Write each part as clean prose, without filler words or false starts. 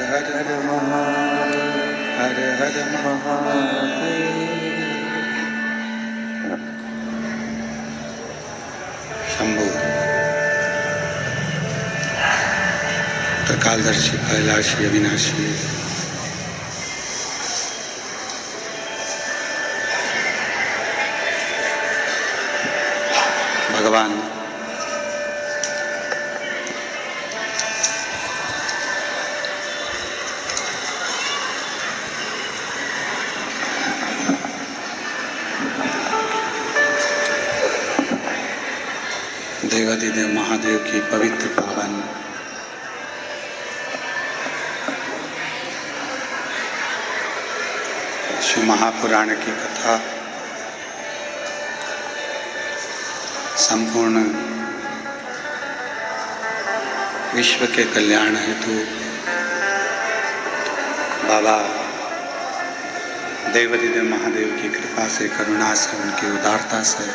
हर महादेव, हर हर महादेव। शंभु त्रिकालदर्शी कैलाशी अविनाशी भगवान देवादिदेव महादेव की पवित्र पावन शिव महापुराण की कथा संपूर्ण विश्व के कल्याण हेतु बाबा देवादिदेव महादेव की कृपा से, करुणा से, उनकी उदारता से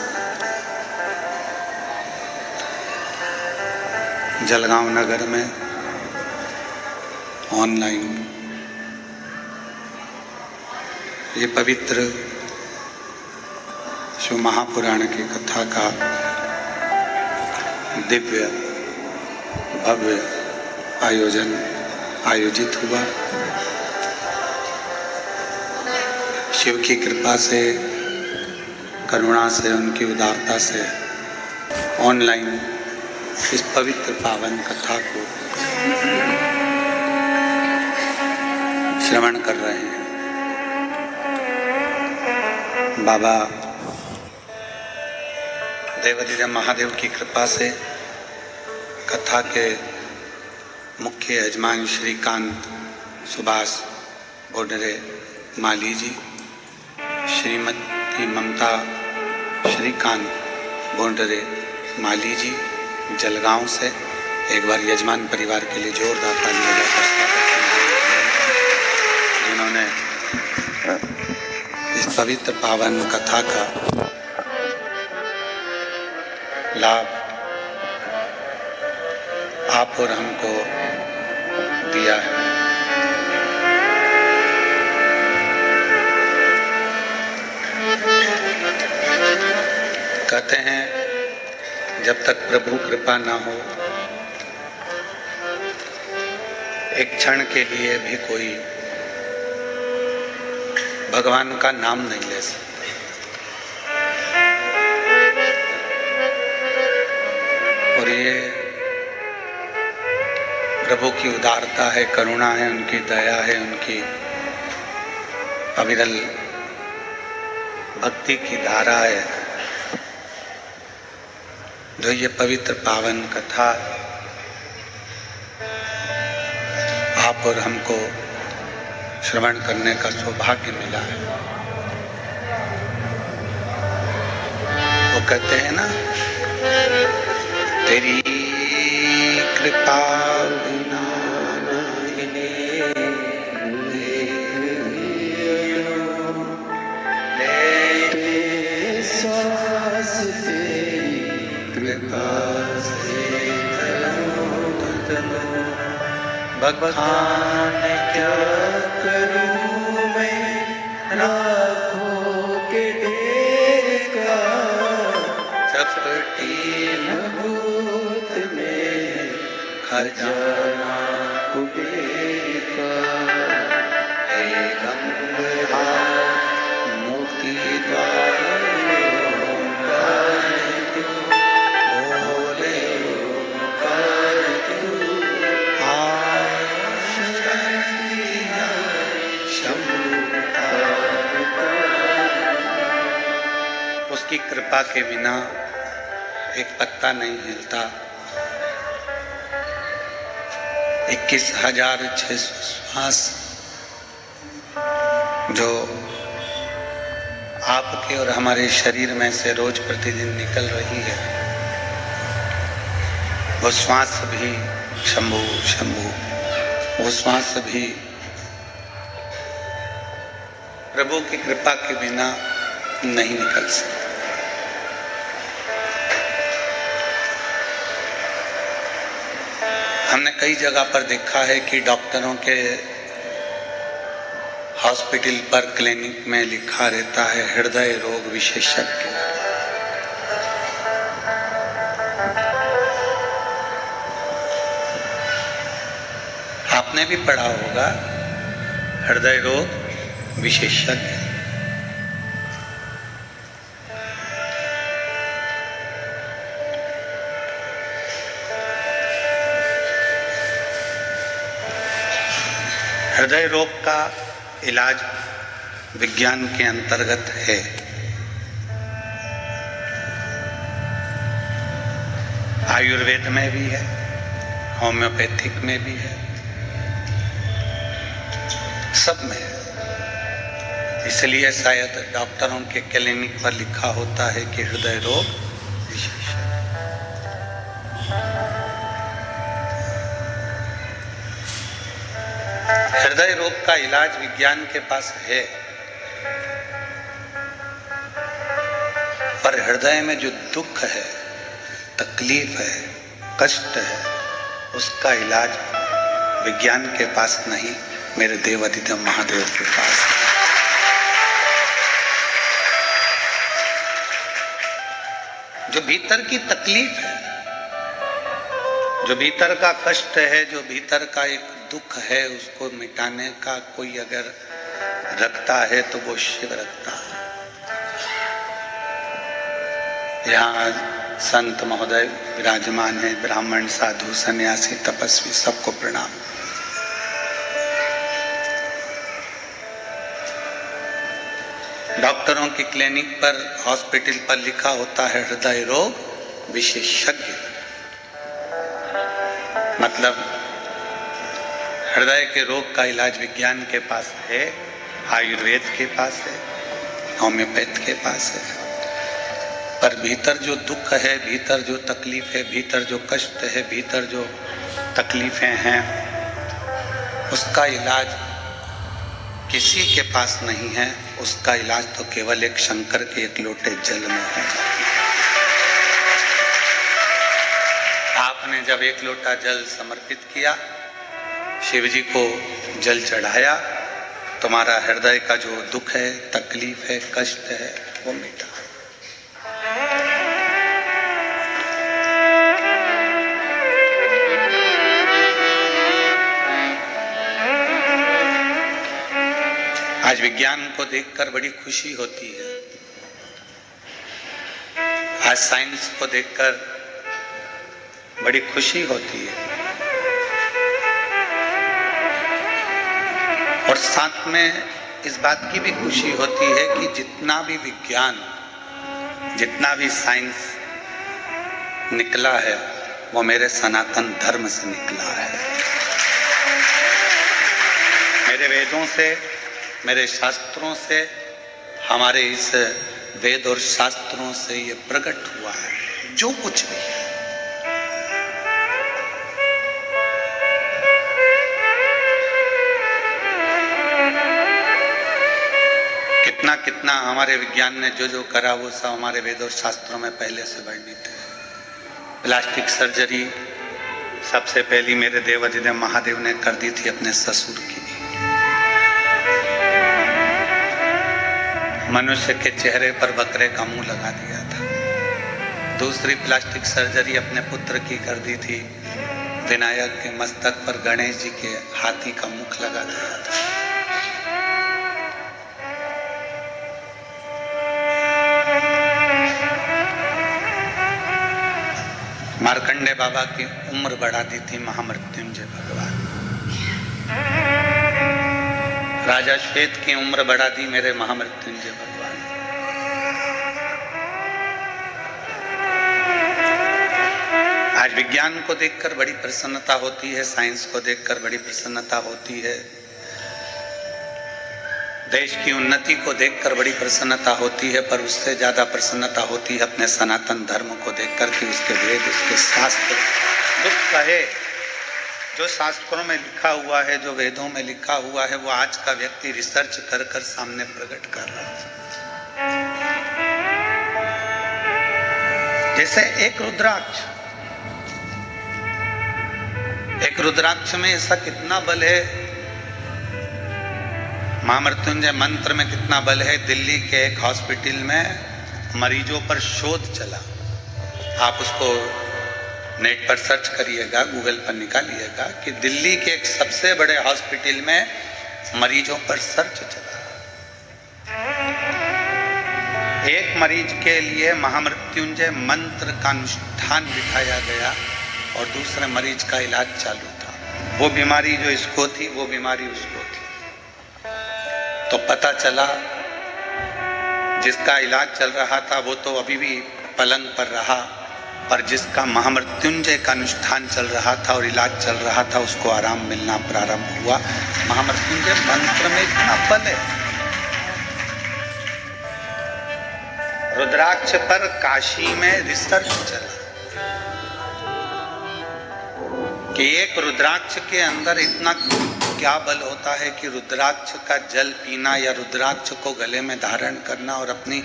जलगांव नगर में ऑनलाइन ये पवित्र शिव महापुराण की कथा का दिव्य भव्य आयोजन आयोजित हुआ। शिव की कृपा से, करुणा से, उनकी उदारता से ऑनलाइन इस पवित्र पावन कथा को श्रवण कर रहे हैं। बाबा देवादिदेव महादेव की कृपा से कथा के मुख्य यजमान श्रीकांत सुभाष बोडरे माली जी, श्रीमती ममता श्रीकांत बोडरे माली जी जलगांव से, एक बार यजमान परिवार के लिए जोरदार तालियां बजाकर जिन्होंने इस पवित्र पावन कथा का लाभ आप और हमको दिया है। कहते हैं जब तक प्रभु कृपा ना हो एक क्षण के लिए भी कोई भगवान का नाम नहीं ले सकता। और ये प्रभु की उदारता है, करुणा है, उनकी दया है, उनकी अविरल भक्ति की धारा है, जो ये पवित्र पावन कथा आप और हमको श्रवण करने का सौभाग्य मिला है। वो कहते हैं ना, तेरी कृपा बिना श्वास तेरी कृपा से बखान क्या करूं मैं राखों के ढेर का, चपटी भूत में खजाना कुबेर का, हे गंगा मुक्ति द्वार की कृपा के बिना एक पत्ता नहीं हिलता। 21,600 श्वास जो आपके और हमारे शरीर में से रोज प्रतिदिन निकल रही है, वो श्वास भी शंभु शंभु, वो श्वास भी प्रभु की कृपा के बिना नहीं निकल सकता। हमने कई जगह पर देखा है कि डॉक्टरों के हॉस्पिटल पर, क्लिनिक में लिखा रहता है हृदय रोग विशेषज्ञ। आपने भी पढ़ा होगा हृदय रोग विशेषज्ञ। हृदय रोग का इलाज विज्ञान के अंतर्गत है। आयुर्वेद में भी है, होम्योपैथिक में भी है, सब में है। इसलिए शायद डॉक्टरों के क्लिनिक पर लिखा होता है कि हृदय रोग विशेषज्ञ। हृदय रोग का इलाज विज्ञान के पास है, पर हृदय में जो दुख है, तकलीफ है, कष्ट है, उसका इलाज विज्ञान के पास नहीं, मेरे देवाधिदेव महादेव के पास है। जो भीतर की तकलीफ है, जो भीतर का कष्ट है, जो भीतर का एक दुख है, उसको मिटाने का कोई अगर रखता है तो वो शिव रखता है। यहाँ संत महोदय विराजमान है, ब्राह्मण, साधु, सन्यासी, तपस्वी, सबको प्रणाम। डॉक्टरों की क्लिनिक पर, हॉस्पिटल पर लिखा होता है हृदय रोग विशेषज्ञ। मतलब हृदय के रोग का इलाज विज्ञान के पास है, आयुर्वेद के पास है, होम्योपैथ के पास है, पर भीतर जो दुख है, भीतर जो तकलीफ है, भीतर जो कष्ट है, भीतर जो तकलीफें हैं, उसका इलाज किसी के पास नहीं है। उसका इलाज तो केवल एक शंकर के एक लोटे जल में है। आपने जब एक लोटा जल समर्पित किया, शिव जी को जल चढ़ाया, तुम्हारा हृदय का जो दुख है, तकलीफ है, कष्ट है, वो मिटा। आज विज्ञान को देखकर बड़ी खुशी होती है। आज साइंस को देखकर बड़ी खुशी होती है, और साथ में इस बात की भी खुशी होती है कि जितना भी विज्ञान, जितना भी साइंस निकला है, वो मेरे सनातन धर्म से निकला है। मेरे वेदों से, मेरे शास्त्रों से, हमारे इस वेद और शास्त्रों से ये प्रकट हुआ है जो कुछ भी है। कितना कितना हमारे विज्ञान ने जो करा, वो सब हमारे वेद और शास्त्रों में पहले से वर्णित है। प्लास्टिक सर्जरी सबसे पहली मेरे देवाधिदेव महादेव ने कर दी थी अपने ससुर की। मनुष्य के चेहरे पर बकरे का मुंह लगा दिया था। दूसरी प्लास्टिक सर्जरी अपने पुत्र की कर दी थी। विनायक के मस्तक पर गणेश जी के हाथी का मुख लगा दिया था। मार्कंडे बाबा की उम्र बढ़ा दी थी महामृत्युंजय भगवान। राजा श्वेत की उम्र बढ़ा दी मेरे महामृत्युंजय भगवान। आज विज्ञान को देखकर बड़ी प्रसन्नता होती है, साइंस को देखकर बड़ी प्रसन्नता होती है, देश की उन्नति को देखकर बड़ी प्रसन्नता होती है, पर उससे ज्यादा प्रसन्नता होती है अपने सनातन धर्म को देखकर कि उसके वेद, उसके शास्त्र, दुख कहे जो शास्त्रों में लिखा हुआ है, जो वेदों में लिखा हुआ है, वो आज का व्यक्ति रिसर्च कर कर सामने प्रकट कर रहा है। जैसे एक रुद्राक्ष एक रुद्राक्ष में ऐसा कितना बल है, महामृत्युंजय मंत्र में कितना बल है। दिल्ली के एक हॉस्पिटल में मरीजों पर शोध चला, आप उसको नेट पर सर्च करिएगा, गूगल पर निकालिएगा कि दिल्ली के एक सबसे बड़े हॉस्पिटल में मरीजों पर सर्च चला। एक मरीज के लिए महामृत्युंजय मंत्र का अनुष्ठान बिठाया गया और दूसरे मरीज का इलाज चालू था। वो बीमारी जो इसको थी, वो बीमारी उसको थी। तो पता चला जिसका इलाज चल रहा था वो तो अभी भी पलंग पर रहा, पर जिसका महामृत्युंजय का अनुष्ठान चल रहा था और इलाज चल रहा था उसको आराम मिलना प्रारंभ हुआ। महामृत्युंजय मंत्र में इतना बल है। रुद्राक्ष पर काशी में रिसर्च चला कि एक रुद्राक्ष के अंदर इतना क्या बल होता है कि रुद्राक्ष का जल पीना या रुद्राक्ष को गले में धारण करना और अपनी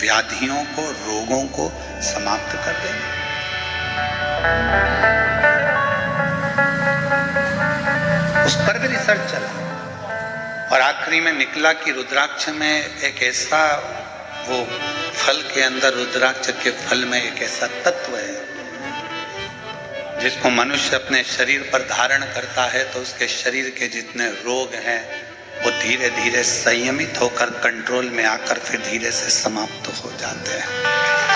व्याधियों को, रोगों को समाप्त कर देना। उस पर भी रिसर्च चला और आखिरी में निकला कि रुद्राक्ष में एक ऐसा, वो फल के अंदर, रुद्राक्ष के फल में एक ऐसा तत्व है जिसको मनुष्य अपने शरीर पर धारण करता है तो उसके शरीर के जितने रोग हैं वो धीरे धीरे संयमित होकर कंट्रोल में आकर फिर धीरे से समाप्त हो जाते हैं।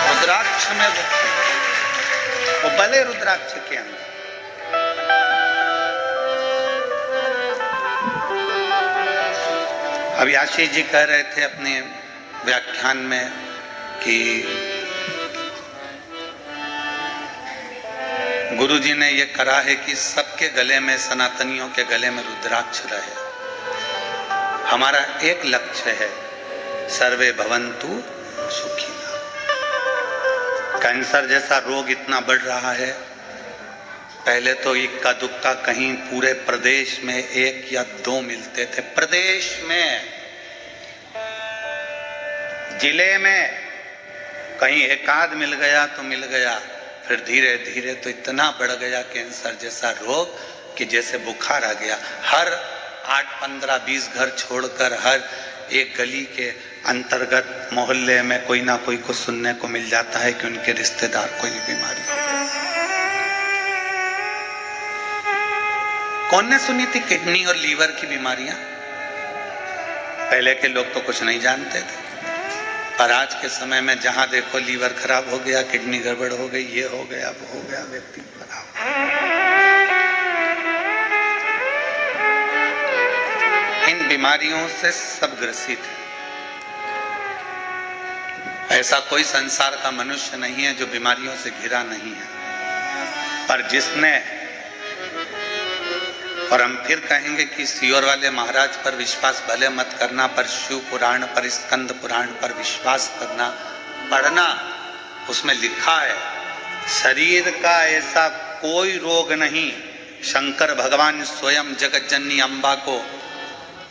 रुद्राक्ष में वो बले रुद्राक्ष के अंदर। अभी आशीष जी कह रहे थे अपने व्याख्यान में कि गुरुजी ने ये करा है कि सबके गले में, सनातनियों के गले में रुद्राक्ष रहे। हमारा एक लक्ष्य है, सर्वे भवन्तु सुखिनः। कैंसर जैसा रोग इतना बढ़ रहा है, पहले तो इक्का दुक्का कहीं पूरे प्रदेश में 1 या 2 मिलते थे। प्रदेश में, जिले में कहीं एक आध मिल गया तो मिल गया, फिर धीरे धीरे तो इतना बढ़ गया कैंसर जैसा रोग कि जैसे बुखार आ गया। हर 8, 15, 20 घर छोड़कर हर एक गली के अंतर्गत मोहल्ले में कोई ना कोई को सुनने को मिल जाता है कि उनके रिश्तेदार को ये बीमारी है। कौन ने सुनी थी किडनी और लीवर की बीमारियां? पहले के लोग तो कुछ नहीं जानते थे, पर आज के समय में जहां देखो लीवर खराब हो गया, किडनी गड़बड़ हो गई, ये हो गया, वो हो गया, व्यक्ति खराब। इन बीमारियों से सब ग्रसित है। ऐसा कोई संसार का मनुष्य नहीं है जो बीमारियों से घिरा नहीं है, पर जिसने, और हम फिर कहेंगे कि सियोर वाले महाराज पर विश्वास भले मत करना, पर शिव पुराण पर, स्कंद पुराण पर विश्वास करना, पढ़ना। उसमें लिखा है शरीर का ऐसा कोई रोग नहीं। शंकर भगवान स्वयं जगतजननी अम्बा को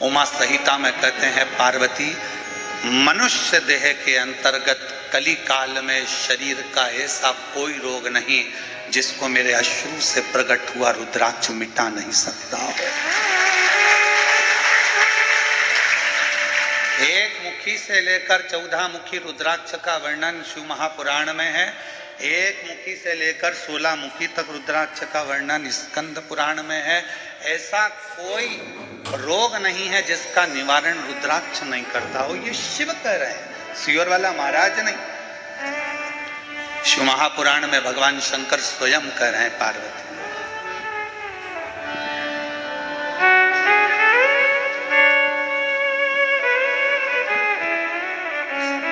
उमा संहिता में कहते हैं, पार्वती, मनुष्य देह के अंतर्गत कली काल में शरीर का ऐसा कोई रोग नहीं जिसको मेरे अश्रु से प्रकट हुआ रुद्राक्ष मिटा नहीं सकता। एक मुखी से लेकर 14 मुखी रुद्राक्ष का वर्णन शिव महापुराण में है। एक मुखी से लेकर 16 मुखी तक रुद्राक्ष का वर्णन स्कंद पुराण में है। ऐसा कोई रोग नहीं है जिसका निवारण रुद्राक्ष नहीं करता हो। ये शिव कह रहे हैं, सियोर वाला महाराज नहीं। शिव महापुराण में भगवान शंकर स्वयं कह रहे हैं, पार्वती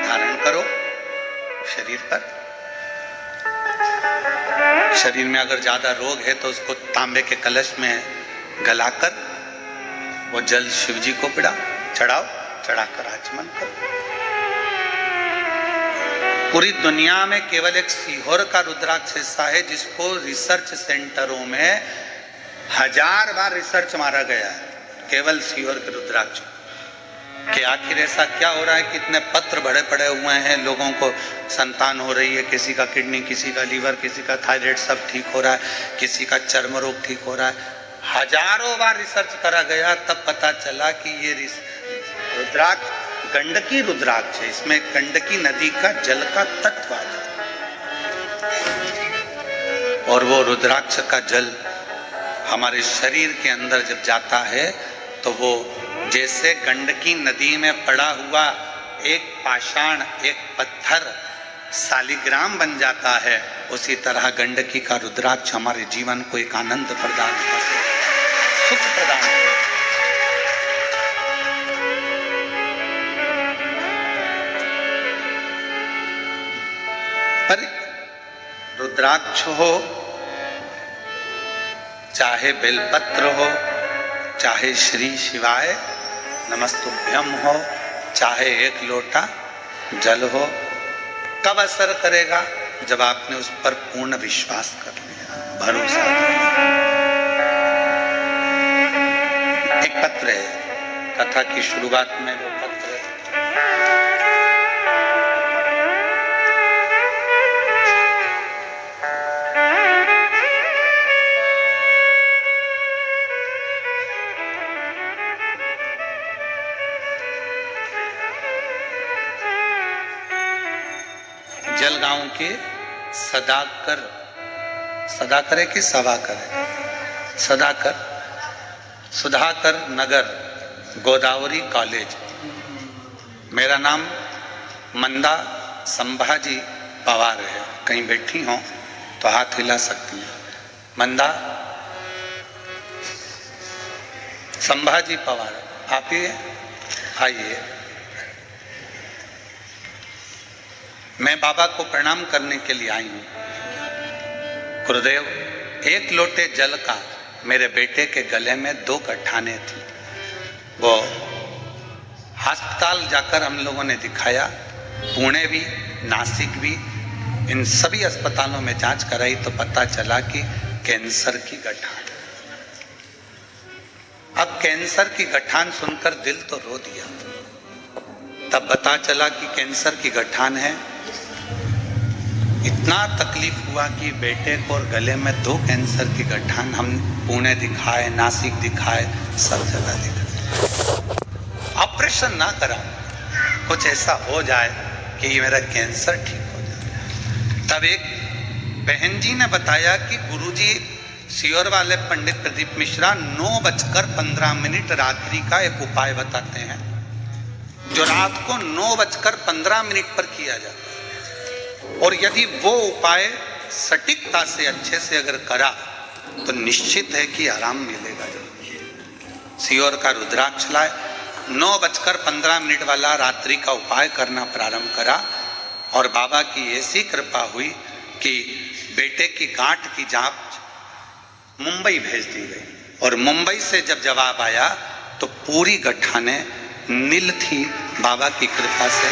धारण करो शरीर पर। शरीर में अगर ज्यादा रोग है तो उसको तांबे के कलश में गलाकर वो जल शिव जी को चढ़ाओ, चढ़ाकर आचमन करो। पूरी दुनिया में केवल एक सीहोर का रुद्राक्ष ऐसा है जिसको रिसर्च सेंटरों में 1000 बार रिसर्च मारा गया है, केवल सीहोर के रुद्राक्ष। कि आखिर ऐसा क्या हो रहा है कि इतने पत्र बड़े पड़े हुए हैं, लोगों को संतान हो रही है, किसी का किडनी, किसी का लीवर, किसी का थायराइड सब ठीक हो रहा है, किसी का चर्म रोग ठीक हो रहा है। हजारों बार रिसर्च करा गया, तब पता चला कि ये रुद्राक्ष गंडकी रुद्राक्ष है, इसमें गंडकी नदी का जल का तत्व आ जाता और वो रुद्राक्ष का जल हमारे शरीर के अंदर जब जाता है तो वो जैसे गंडकी नदी में पड़ा हुआ एक पाषाण, एक पत्थर शालिग्राम बन जाता है, उसी तरह गंडकी का रुद्राक्ष हमारे जीवन को एक आनंद प्रदान करता है, सुख प्रदान करता है। पर रुद्राक्ष हो, चाहे बेलपत्र हो, चाहे श्री शिवाय नमस्तुभ्यम हो, चाहे एक लोटा जल हो, कब असर करेगा? जब आपने उस पर पूर्ण विश्वास कर लिया, भरोसा कर लिया। एक पत्र है, कथा की शुरुआत में वो पत्र है। जलगांव के सदाकर है कि सवाकर है, सुधाकर नगर गोदावरी कॉलेज। मेरा नाम मंदा संभाजी पवार है। कहीं बैठी हो तो हाथ हिला सकती है। मंदा संभाजी पवार, आप ही आइए। मैं बाबा को प्रणाम करने के लिए आई हूँ। गुरुदेव, एक लोटे जल का मेरे बेटे के गले में 2 गठाने थी। वो अस्पताल जाकर हम लोगों ने दिखाया, पुणे भी, नासिक भी, इन सभी अस्पतालों में जांच कराई तो पता चला कि कैंसर की गठान। अब कैंसर की गठान सुनकर दिल तो रो दिया। तब पता चला कि कैंसर की गठान है। इतना तकलीफ हुआ कि बेटे को और गले में 2 कैंसर की गठान। हम पुणे दिखाए, नासिक दिखाए, सब जगह दिखाए। ऑपरेशन ना करा, कुछ ऐसा हो जाए कि ये मेरा कैंसर ठीक हो जाए। तब एक बहन जी ने बताया कि गुरुजी सियोर वाले पंडित प्रदीप मिश्रा 9:15 रात्रि का एक उपाय बताते हैं, जो रात को 9:15 पर किया जाता है। और यदि वो उपाय सटीकता से अच्छे से अगर करा तो निश्चित है कि आराम मिलेगा। सियोर का रुद्राक्ष लाए, 9:15 वाला रात्रि का उपाय करना प्रारंभ करा और बाबा की ऐसी कृपा हुई कि बेटे की गांठ की जांच मुंबई भेज दी गई। और मुंबई से जब जवाब आया तो पूरी गठाने नील थी, बाबा की कृपा से।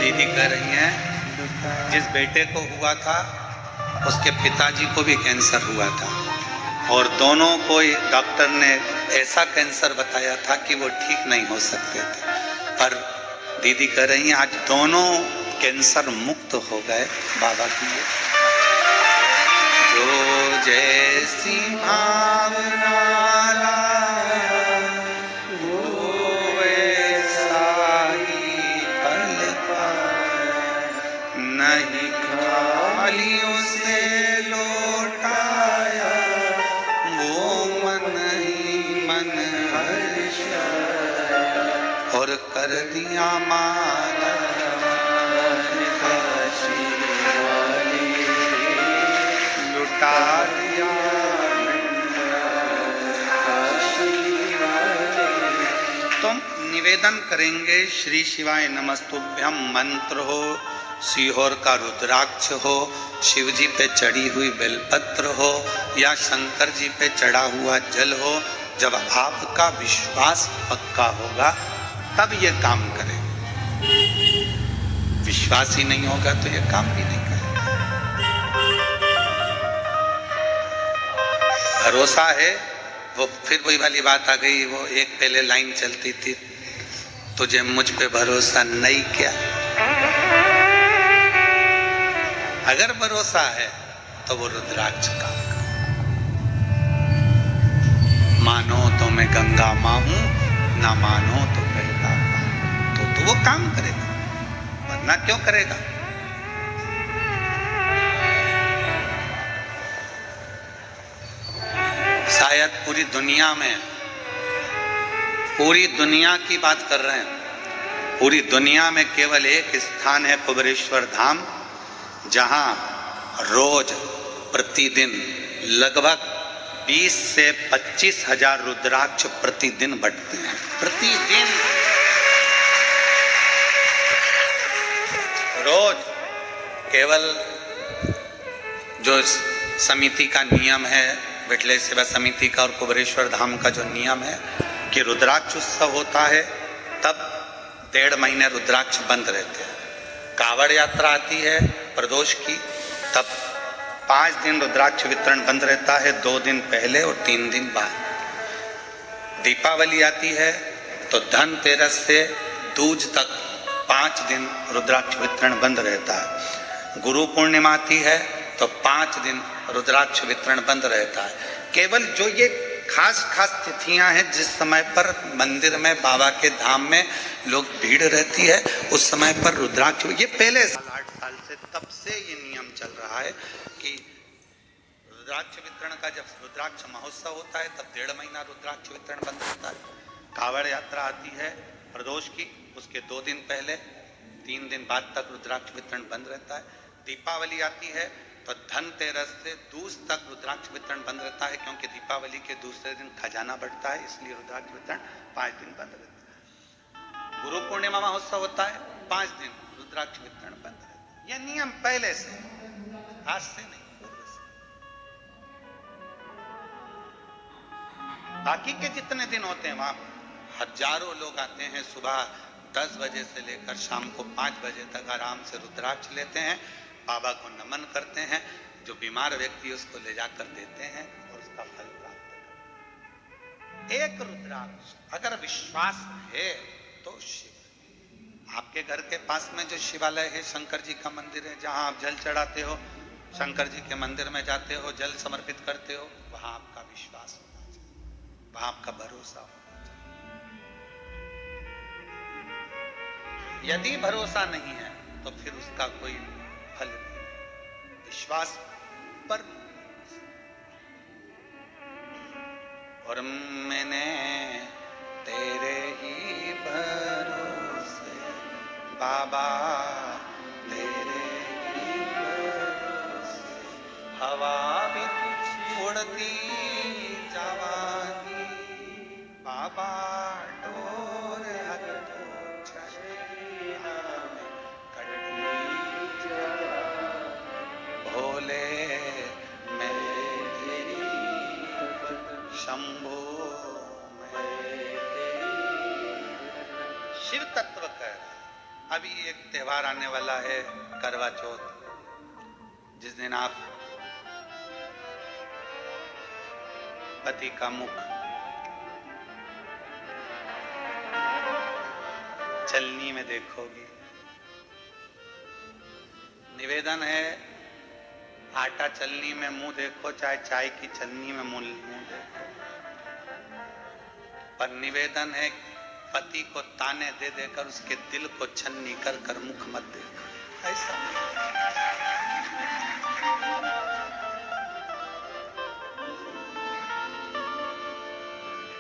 दीदी कह रही हैं, जिस बेटे को हुआ था उसके पिताजी को भी कैंसर हुआ था और दोनों को डॉक्टर ने ऐसा कैंसर बताया था कि वो ठीक नहीं हो सकते थे। पर दीदी कह रही हैं आज दोनों कैंसर मुक्त हो गए बाबा की। जो जैसी भावना नहीं खाली उसे लौटाया, वो मन ही मन हर्षाया और कर दिया माला लुटा दिया निवेदन करेंगे श्री शिवाय नमस्तुभ्यम मंत्र हो, सीहोर का रुद्राक्ष हो, शिव जी पे चढ़ी हुई बेलपत्र हो या शंकर जी पे चढ़ा हुआ जल हो, जब आपका विश्वास पक्का होगा तब ये काम करेगा। विश्वास ही नहीं होगा तो ये काम भी नहीं करेगा। भरोसा है, वो फिर वही वाली बात आ गई, वो एक पहले लाइन चलती थी, तुझे मुझ पे भरोसा नहीं क्या। अगर भरोसा है तो वो रुद्राक्ष काम करे। मानो तो मैं गंगा मां हूं, ना मानो तो गंगा मां, तो वो काम करेगा, वरना क्यों करेगा। शायद पूरी दुनिया की बात कर रहे हैं, पूरी दुनिया में केवल एक स्थान है कुबेरेश्वर धाम, जहां रोज प्रतिदिन लगभग 20 से 25 हजार रुद्राक्ष प्रतिदिन बढ़ते हैं। प्रतिदिन रोज, केवल जो समिति का नियम है, विठले सेवा समिति का और कुबेरेश्वर धाम का जो नियम है कि रुद्राक्ष उत्सव होता है तब 1.5 महीने रुद्राक्ष बंद रहते हैं। कावड़ यात्रा आती है प्रदोष की, तब 5 दिन रुद्राक्ष वितरण बंद रहता है, 2 दिन पहले और 3 दिन बाद। दीपावली आती है तो धनतेरस से दूज तक 5 दिन रुद्राक्ष वितरण बंद रहता है। गुरु पूर्णिमा आती है तो 5 दिन रुद्राक्ष वितरण बंद रहता है। केवल जो ये खास तिथियां हैं जिस समय पर मंदिर में बाबा के धाम में लोग भीड़ रहती है, उस समय पर रुद्राक्ष, ये पहले 8 साल से तब से ये नियम चल रहा है कि रुद्राक्ष वितरण का जब रुद्राक्ष महोत्सव होता है तब 1.5 महीना रुद्राक्ष वितरण बंद रहता है। कावड़ यात्रा आती है प्रदोष की, उसके 2 दिन पहले 3 दिन बाद तक रुद्राक्ष वितरण बंद रहता है। दीपावली आती है तो धनतेरस से दूज तक रुद्राक्ष वितरण बंद रहता है, क्योंकि दीपावली के दूसरे दिन खजाना बढ़ता है, इसलिए रुद्राक्ष वितरण 5 दिन बंद रहता है। गुरु पूर्णिमा महोत्सव होता है, 5 दिन रुद्राक्ष वितरण बंद रहता है। यह नियम पहले से, आज से नहीं, पूर्व से। बाकी के जितने दिन होते हैं वहां हजारों लोग आते हैं, सुबह 10 बजे से लेकर शाम को 5 बजे तक आराम से रुद्राक्ष लेते हैं, बाबा को नमन करते हैं, जो बीमार व्यक्ति उसको ले जाकर देते हैं और उसका फल प्राप्त करते हैं। एक रुद्राक्ष अगर विश्वास है तो शिव, आपके घर के पास में जो शिवालय है, शंकर जी का मंदिर है, जहां आप जल चढ़ाते हो, शंकर जी के मंदिर में जाते हो, जल समर्पित करते हो, वहां आपका विश्वास होना चाहिए, वहां आपका भरोसा होना चाहिए। यदि भरोसा नहीं है तो फिर उसका कोई फल नहीं। विश्वास पर, और मैंने तेरे ही भरोसे बाबा, तेरे ही भरोसे हवा भी उड़ती जावागी, बाबा डोर हटो छठीना में कटी भोले मेरी शंभो शिव तत्व का। अभी एक त्योहार आने वाला है, करवा चौथ, जिस दिन आप पति का मुख चलनी में देखोगी। निवेदन है, आटा चलनी में मुंह देखो, चाहे चाय की चलनी में मुंह देखो, पर निवेदन है पति को ताने दे देकर उसके दिल को छन्नी कर कर मुख मत देखो। ऐसा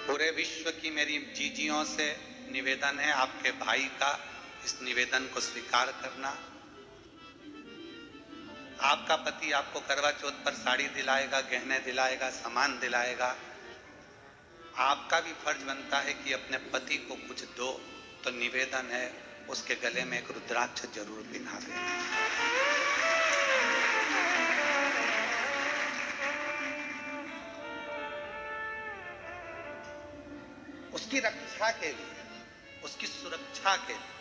पूरे विश्व की मेरी जीजियों से निवेदन है, आपके भाई का इस निवेदन को स्वीकार करना। आपका पति आपको करवा चौथ पर साड़ी दिलाएगा, गहने दिलाएगा, सामान दिलाएगा। आपका भी फर्ज बनता है कि अपने पति को कुछ दो, तो निवेदन है उसके गले में एक रुद्राक्ष जरूर पिन्हा देना। उसकी रक्षा के लिए, उसकी सुरक्षा के लिए,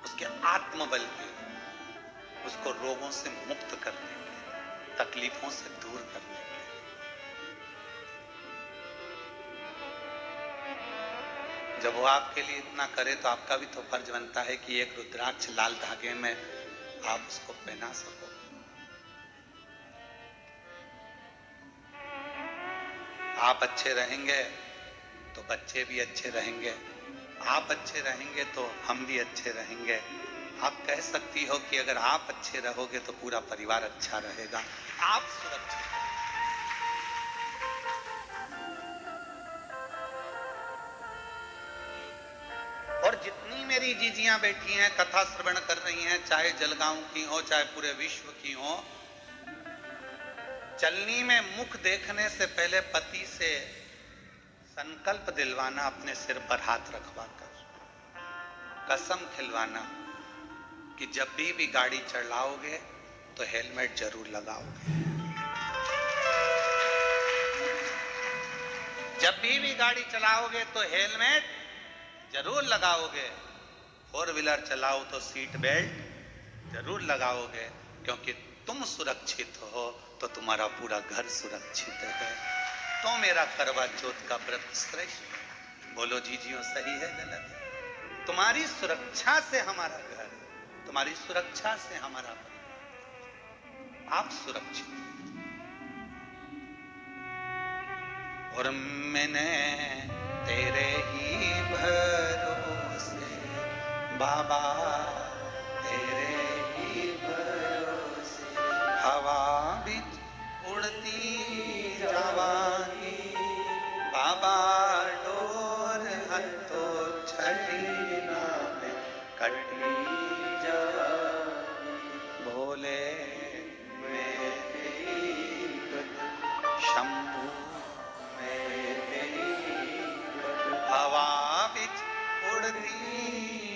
उसके आत्मबल के लिए, उसको रोगों से मुक्त करने के लिए, तकलीफों से दूर करने के लिए। जब वो आपके लिए इतना करे तो आपका भी तो फर्ज बनता है कि एक रुद्राक्ष लाल धागे में आप उसको पहना सको। आप अच्छे रहेंगे तो बच्चे भी अच्छे रहेंगे, आप अच्छे रहेंगे तो हम भी अच्छे रहेंगे। आप कह सकती हो कि अगर आप अच्छे रहोगे तो पूरा परिवार अच्छा रहेगा। आप सुरक्षित, और जितनी मेरी जीजियां बैठी हैं कथा श्रवण कर रही हैं, चाहे जलगांव की हो चाहे पूरे विश्व की हो, चलनी में मुख देखने से पहले पति से संकल्प दिलवाना, अपने सिर पर हाथ रखवा कर कसम खिलवाना कि जब भी गाड़ी चलाओगे तो हेलमेट जरूर लगाओगे। जब भी गाड़ी चलाओगे तो हेलमेट जरूर लगाओगे। 4 व्हीलर चलाओ तो सीट बेल्ट जरूर लगाओगे, क्योंकि तुम सुरक्षित हो तो तुम्हारा पूरा घर सुरक्षित है। तो मेरा करवा चौथ का व्रत श्रेष्ठ। बोलो जीजियों, सही है गलत है? तुम्हारी सुरक्षा से हमारा घर, तुम्हारी सुरक्षा से हमारा परिवार, आप सुरक्षित। और मैंने तेरे ही भरोसे बाबा, तेरे ही भरोसे हवा बिच उड़ती जवानी बाबा, डोर हथो छड़ी ना में कटी जानी। भोले मैं तेरी शंभू मैं तेरी हवा बिच उड़ती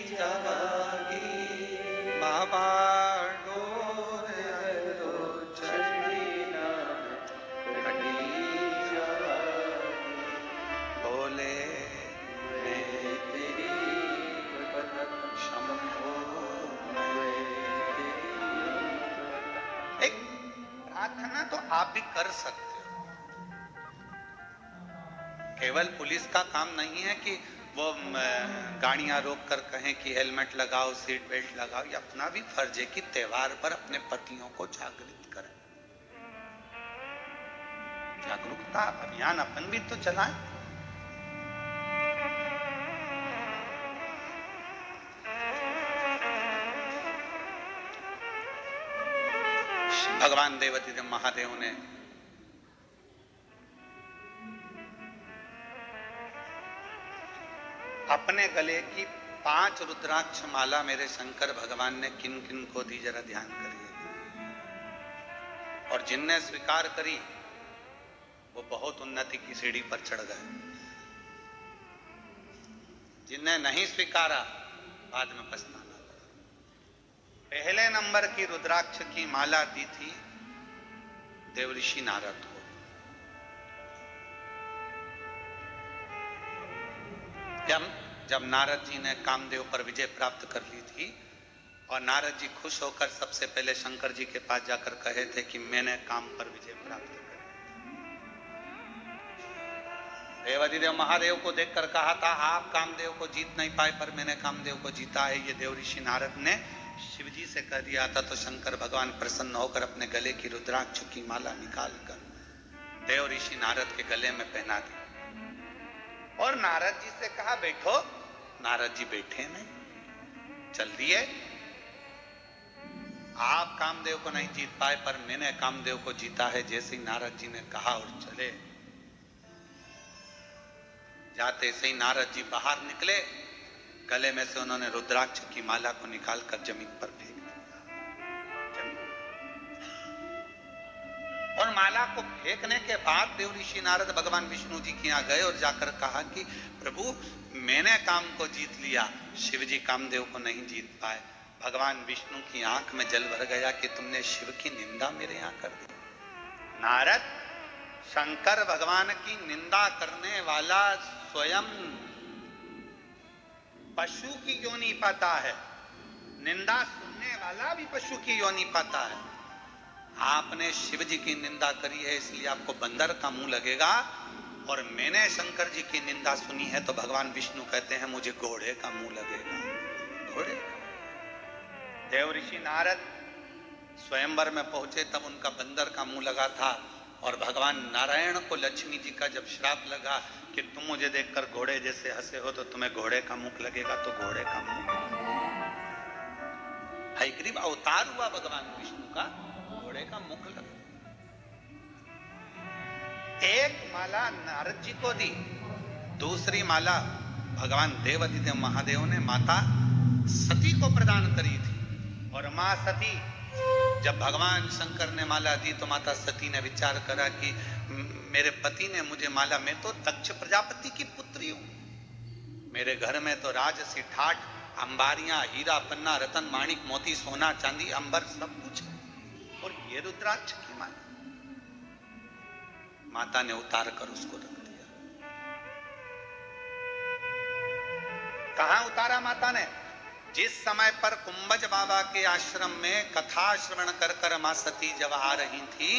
जवानी बाबा, डोर हथो छड़ी ना में कटी जानी। भोले मैं तेरी शंभू मैं तेरी। एक प्रार्थना तो आप भी कर सकते हो। केवल पुलिस का काम नहीं है कि वो गाड़ियां रोक कर कहें कि हेलमेट लगाओ, सीट बेल्ट लगाओ। ये अपना भी फर्ज है कि त्योहार पर अपने पतियों को जागृत करें। जागरूकता अभियान अपन भी तो चलाएं। भगवान देवाधिदेव महादेव ने अपने गले की 5 रुद्राक्ष माला मेरे शंकर भगवान ने किन किन को दी, जरा ध्यान करिए। और जिनने स्वीकार करी वो बहुत उन्नति की सीढ़ी पर चढ़ गए। जिनने नहीं स्वीकारा बाद में पछताना पड़ा। पहले नंबर की रुद्राक्ष की माला दी थी देवऋषि नारद को। जब नारद जी ने कामदेव पर विजय प्राप्त कर ली थी और नारद जी खुश होकर सबसे पहले शंकर जी के पास जाकर कहे थे कि मैंने काम पर विजय प्राप्त कर ली। देवाधिदेव महादेव को देखकर कहा था आप कामदेव को जीत नहीं पाए, पर मैंने कामदेव को जीता है। ये देवऋषि नारद ने शिव जी से कह दिया था। तो शंकर भगवान प्रसन्न होकर अपने गले की रुद्राक्ष की माला निकालकर देवऋषि नारद के गले में पहना दी और नारद जी से कहा बैठो। नारद जी बैठे नहीं, चल दिए। आप कामदेव को नहीं जीत पाए, पर मैंने कामदेव को जीता है। जैसे ही नारद जी ने कहा और चले, जाते से ही नारद जी बाहर निकले, गले में से उन्होंने रुद्राक्ष की माला को निकालकर जमीन पर फेंक दिया। और माला को फेंकने के बाद देव ऋषि नारद भगवान विष्णु जी के यहाँ गए और जाकर कहा कि प्रभु मैंने काम को जीत लिया, शिव जी कामदेव को नहीं जीत पाए। भगवान विष्णु की आंख में जल भर गया कि तुमने शिव की निंदा मेरे यहाँ कर दी। नारद, शंकर भगवान की निंदा करने वाला स्वयं पशु की योनि पाता है, निंदा सुनने वाला भी पशु की योनि पाता है। आपने शिव जी की निंदा करी है इसलिए आपको बंदर का मुंह लगेगा, और मैंने शंकर जी की निंदा सुनी है तो भगवान विष्णु कहते हैं मुझे घोड़े का मुंह लगेगा। घोड़े। देव ऋषि नारद स्वयंवर में पहुंचे तब उनका बंदर का मुंह लगा था, और भगवान नारायण को लक्ष्मी जी का जब श्राप लगा कि तुम मुझे देखकर घोड़े जैसे हंसे हो तो तुम्हें घोड़े का मुख लगेगा, तो घोड़े का मुख। हयग्रीव अवतार हुआ भगवान विष्णु का, घोड़े का मुख लगा। एक माला नारद जी को दी, दूसरी माला भगवान देवादिदेव महादेव ने माता सती को प्रदान करी थी। और मां सती, जब भगवान शंकर ने माला दी तो माता सती ने विचार करा कि मेरे पति ने मुझे माला, मैं तो दक्ष प्रजापति की पुत्री हूं, मेरे घर में तो राजसी ठाठ, अंबारियां, हीरा पन्ना, रतन माणिक मोती सोना चांदी अंबर सब कुछ है, और ये रुद्राक्ष की माला। माता ने उतार कर उसको रख दिया। कहां उतारा माता ने? जिस समय पर कुंभज बाबा के आश्रम में कथा श्रवण कर कर मां सती जब आ रही थी,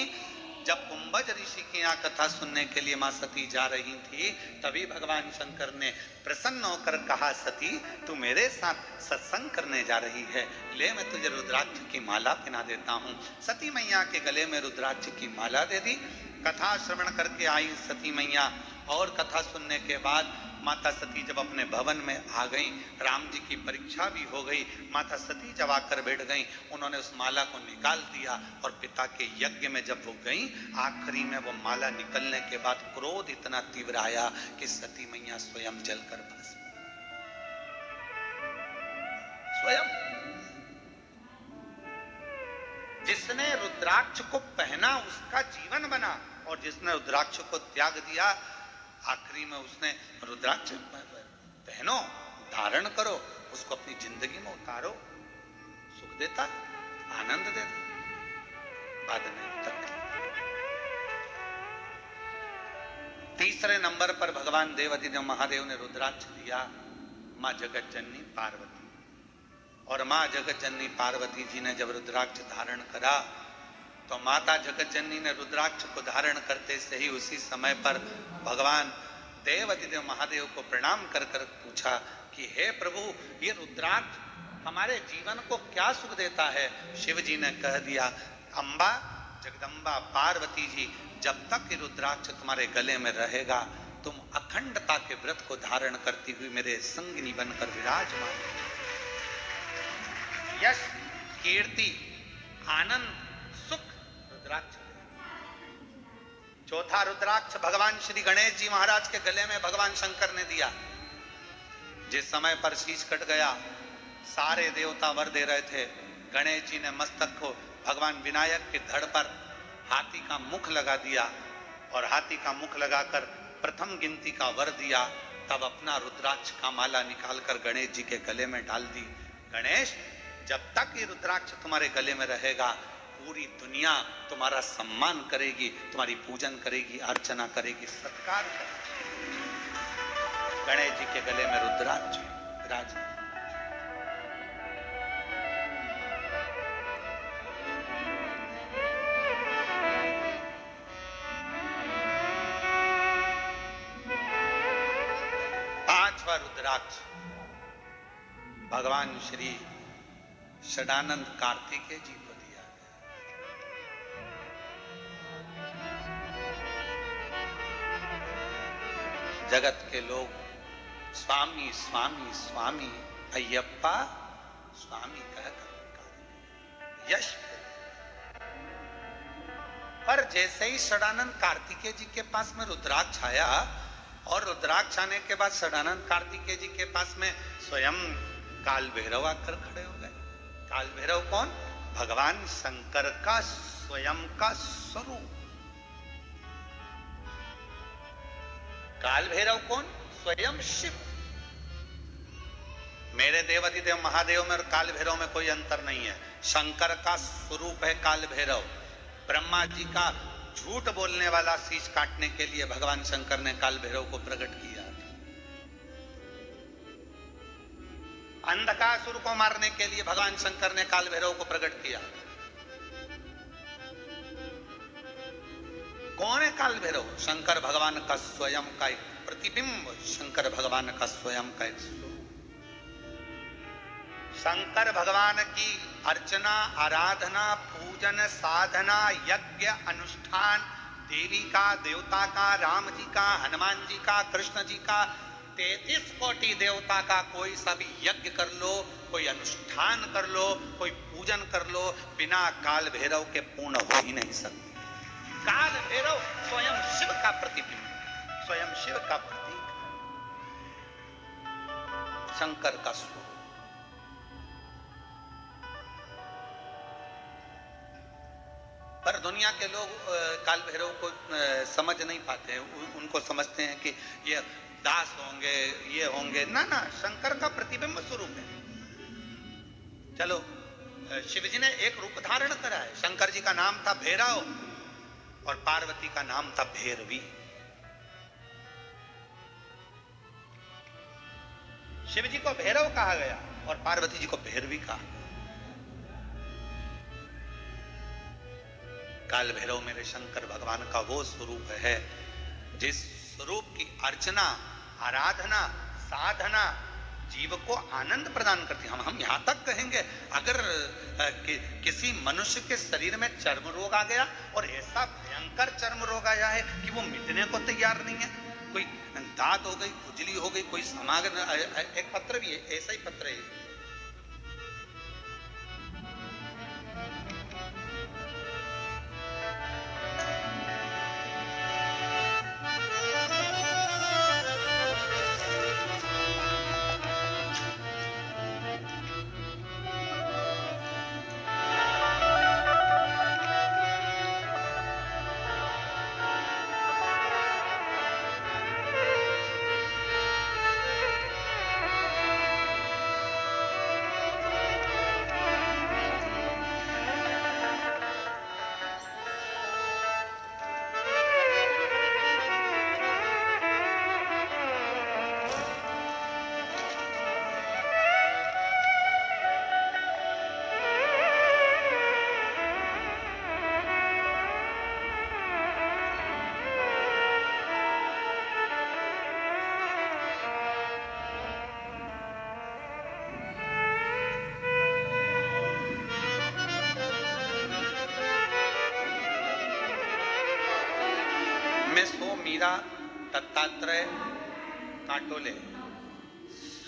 जब कुंभज ऋषि के यहाँ कथा सुनने के लिए मां सती जा रही थी, तभी भगवान शंकर ने प्रसन्न होकर कहा, सती तू मेरे साथ सत्संग करने जा रही है, ले मैं तुझे रुद्राक्ष की माला पहना देता हूँ। सती मैया के गले में रुद्राक्ष की माला दे दी। कथा श्रवण करके आई सती मैया, और कथा सुनने के बाद माता सती जब अपने भवन में आ गई, राम जी की परीक्षा भी हो गई, माता सती जब आकर बैठ गई, उन्होंने उस माला को निकाल दिया, और पिता के यज्ञ में जब वो गई, आखिरी में वो माला निकलने के बाद क्रोध इतना तीव्र आया कि सती मैया स्वयं जलकर भस्म। स्वयं जिसने रुद्राक्ष को पहना उसका जीवन बना, और जिसने रुद्राक्ष को त्याग दिया, आखिरी में उसने रुद्राक्ष पहनो, धारण करो, उसको अपनी जिंदगी में उतारो, सुख देता, आनंद देता, बाद में तकलीफ। तीसरे नंबर पर भगवान देवादिदेव महादेव ने रुद्राक्ष दिया मां जगत जननी पार्वती। और मां जगत जननी पार्वती जी ने जब रुद्राक्ष धारण करा तो माता जगत जननी ने रुद्राक्ष को धारण करते से ही उसी समय पर भगवान देवादिदेव महादेव को प्रणाम कर कर पूछा कि हे प्रभु, ये रुद्राक्ष हमारे जीवन को क्या सुख देता है? शिव जी ने कह दिया, अम्बा जगदम्बा पार्वती जी, जब तक ये रुद्राक्ष तुम्हारे गले में रहेगा, तुम अखंडता के व्रत को धारण करती हुई मेरे संगिनी बनकर विराजमान। यश, कीर्ति, आनंद, सुख रुद्राक्ष। चौथा रुद्राक्ष भगवान श्री गणेश जी महाराज के गले में भगवान शंकर ने दिया। जिस समय पर शीश कट गया, सारे देवता वर दे रहे थे, गणेश जी ने मस्तक को भगवान विनायक के धड़ पर हाथी का मुख लगा दिया, और हाथी का मुख लगाकर प्रथम गिनती का वर दिया। तब अपना रुद्राक्ष का माला निकालकर गणेश जी के गले में डाल दी। गणेश, जब तक ये रुद्राक्ष तुम्हारे गले में रहेगा, पूरी दुनिया तुम्हारा सम्मान करेगी, तुम्हारी पूजन करेगी, अर्चना करेगी, सत्कार करेगी। गणेश जी के गले में रुद्राक्ष विराज। पांचवा रुद्राक्ष भगवान श्री षडानंद कार्तिकेय जी को दिया। जगत के लोग स्वामी स्वामी स्वामी अय्यप्पा स्वामी कहकर यश। पर जैसे ही षडानंद कार्तिकेय जी के पास में रुद्राक्ष आया, और रुद्राक्ष आने के बाद षडानंद कार्तिकेय जी के पास में स्वयं काल भैरव आकर खड़े हो गए। काल भैरव कौन? भगवान शंकर का स्वयं का स्वरूप। काल भैरव कौन? स्वयं शिव। मेरे देवाधिदेव महादेव में और काल भैरव में कोई अंतर नहीं है। शंकर का स्वरूप है काल भैरव। ब्रह्मा जी का झूठ बोलने वाला शीश काटने के लिए भगवान शंकर ने काल भैरव को प्रकट किया। अंधकासुर को मारने के लिए भगवान शंकर ने काल भैरव को प्रकट किया। कौन है काल भैरव? शंकर भगवान का स्वयं का एक प्रतिबिंब, शंकर भगवान का स्वयं का एक स्वरूप। शंकर भगवान की अर्चना, आराधना, पूजन, साधना, यज्ञ, अनुष्ठान, देवी का, देवता का, राम जी का, हनुमान जी का, कृष्ण जी का, 33 कोटि देवता का कोई सा भी यज्ञ कर लो, कोई अनुष्ठान कर लो, कोई पूजन कर लो, बिना काल भैरव के पूर्ण हो ही नहीं सकते। काल भैरव स्वयं शिव का प्रतिबिंब, स्वयं शिव का प्रतीक, शंकर का स्वरूप। पर दुनिया के लोग काल भैरव को समझ नहीं पाते। उनको समझते हैं कि ये दास होंगे, ये होंगे। ना ना, शंकर का प्रतिबिंब स्वरूप है। चलो, शिव जी ने एक रूप धारण करा है। शंकर जी का नाम था भैरव और पार्वती का नाम था भैरवी। शिव जी को भैरव कहा गया और पार्वती जी को भैरवी कहा गया। काल भैरव मेरे शंकर भगवान का वो स्वरूप है जिस स्वरूप की अर्चना, आराधना, साधना जीव को आनंद प्रदान करती है। हम यहां तक कहेंगे, अगर किसी मनुष्य के शरीर में चर्म रोग आ गया और ऐसा भयंकर चर्म रोग आया है कि वो मिटने को तैयार नहीं है, कोई दाद हो गई, खुजली हो गई, कोई समागम, एक पत्र भी है, ऐसा ही पत्र है। मीरा दत्तात्रेय काटोले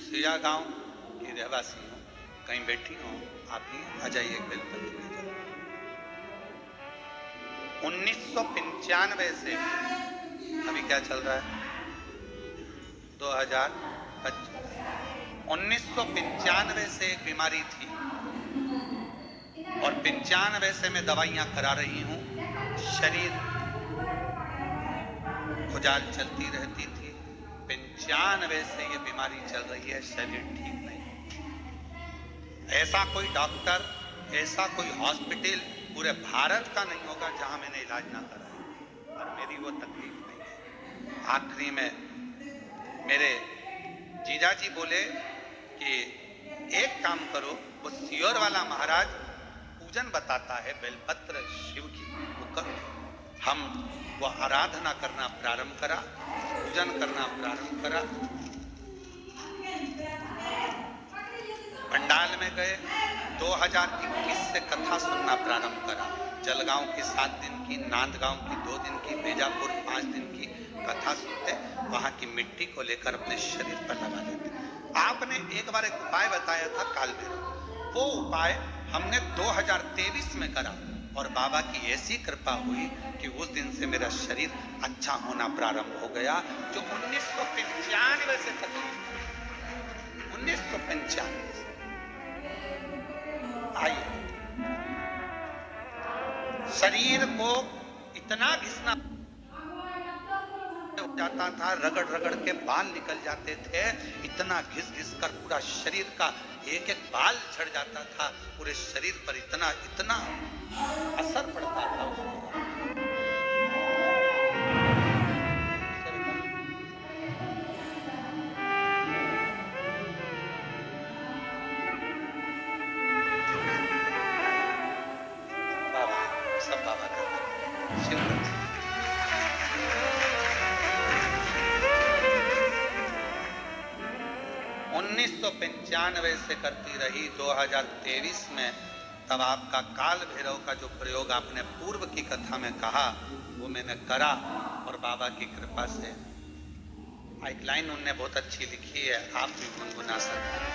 सिया गांव की रहवासी हूँ। कहीं बैठी हूँ, आप ही आ जाइए। बेलपत्र ले जाओ। 1995 से अभी क्या चल रहा है, 2025, 1995 से एक बीमारी थी और 95 से मैं दवाइयां करा रही हूँ। शरीर खुजाल चलती रहती थी। 95 से ये बीमारी चल रही है, शरीर ठीक नहीं। ऐसा कोई डॉक्टर, ऐसा कोई हॉस्पिटल पूरे भारत का नहीं होगा जहां मैंने इलाज ना करा। और मेरी वो तकलीफ नहीं है। आखिरी में मेरे जीजा जी बोले कि एक काम करो, वो सियोर वाला महाराज पूजन बताता है बेलपत्र शिव की, वो करो। हम वो आराधना करना प्रारंभ करा, पूजन करना प्रारंभ करा। पंडाल में गए, 2021 से कथा सुनना प्रारंभ करा। जलगांव की 7 दिन की, नांदगांव की 2 दिन की, बीजापुर 5 दिन की कथा सुनते, वहां की मिट्टी को लेकर अपने शरीर पर लगा लेते। आपने एक बार एक उपाय बताया था काल भैरव, वो उपाय हमने 2023 में करा और बाबा की ऐसी कृपा हुई कि उस दिन से मेरा शरीर अच्छा होना प्रारंभ हो गया। जो 1995 से तकलीफ, 1995 से। आइए, शरीर को इतना घिसना जाता था, रगड़ रगड़ के बाल निकल जाते थे, इतना घिस घिस कर पूरा शरीर का एक एक बाल झड़ जाता था, पूरे शरीर पर इतना इतना असर पड़ता था उसको। बाबा, सब बाबा का शिव 1995 से करती रही, 2023 में तब आपका काल भैरव का जो प्रयोग आपने पूर्व की कथा में कहा वो मैंने करा, और बाबा की कृपा से एक लाइन उनने बहुत अच्छी लिखी है, आप भी गुनगुना सकते हैं।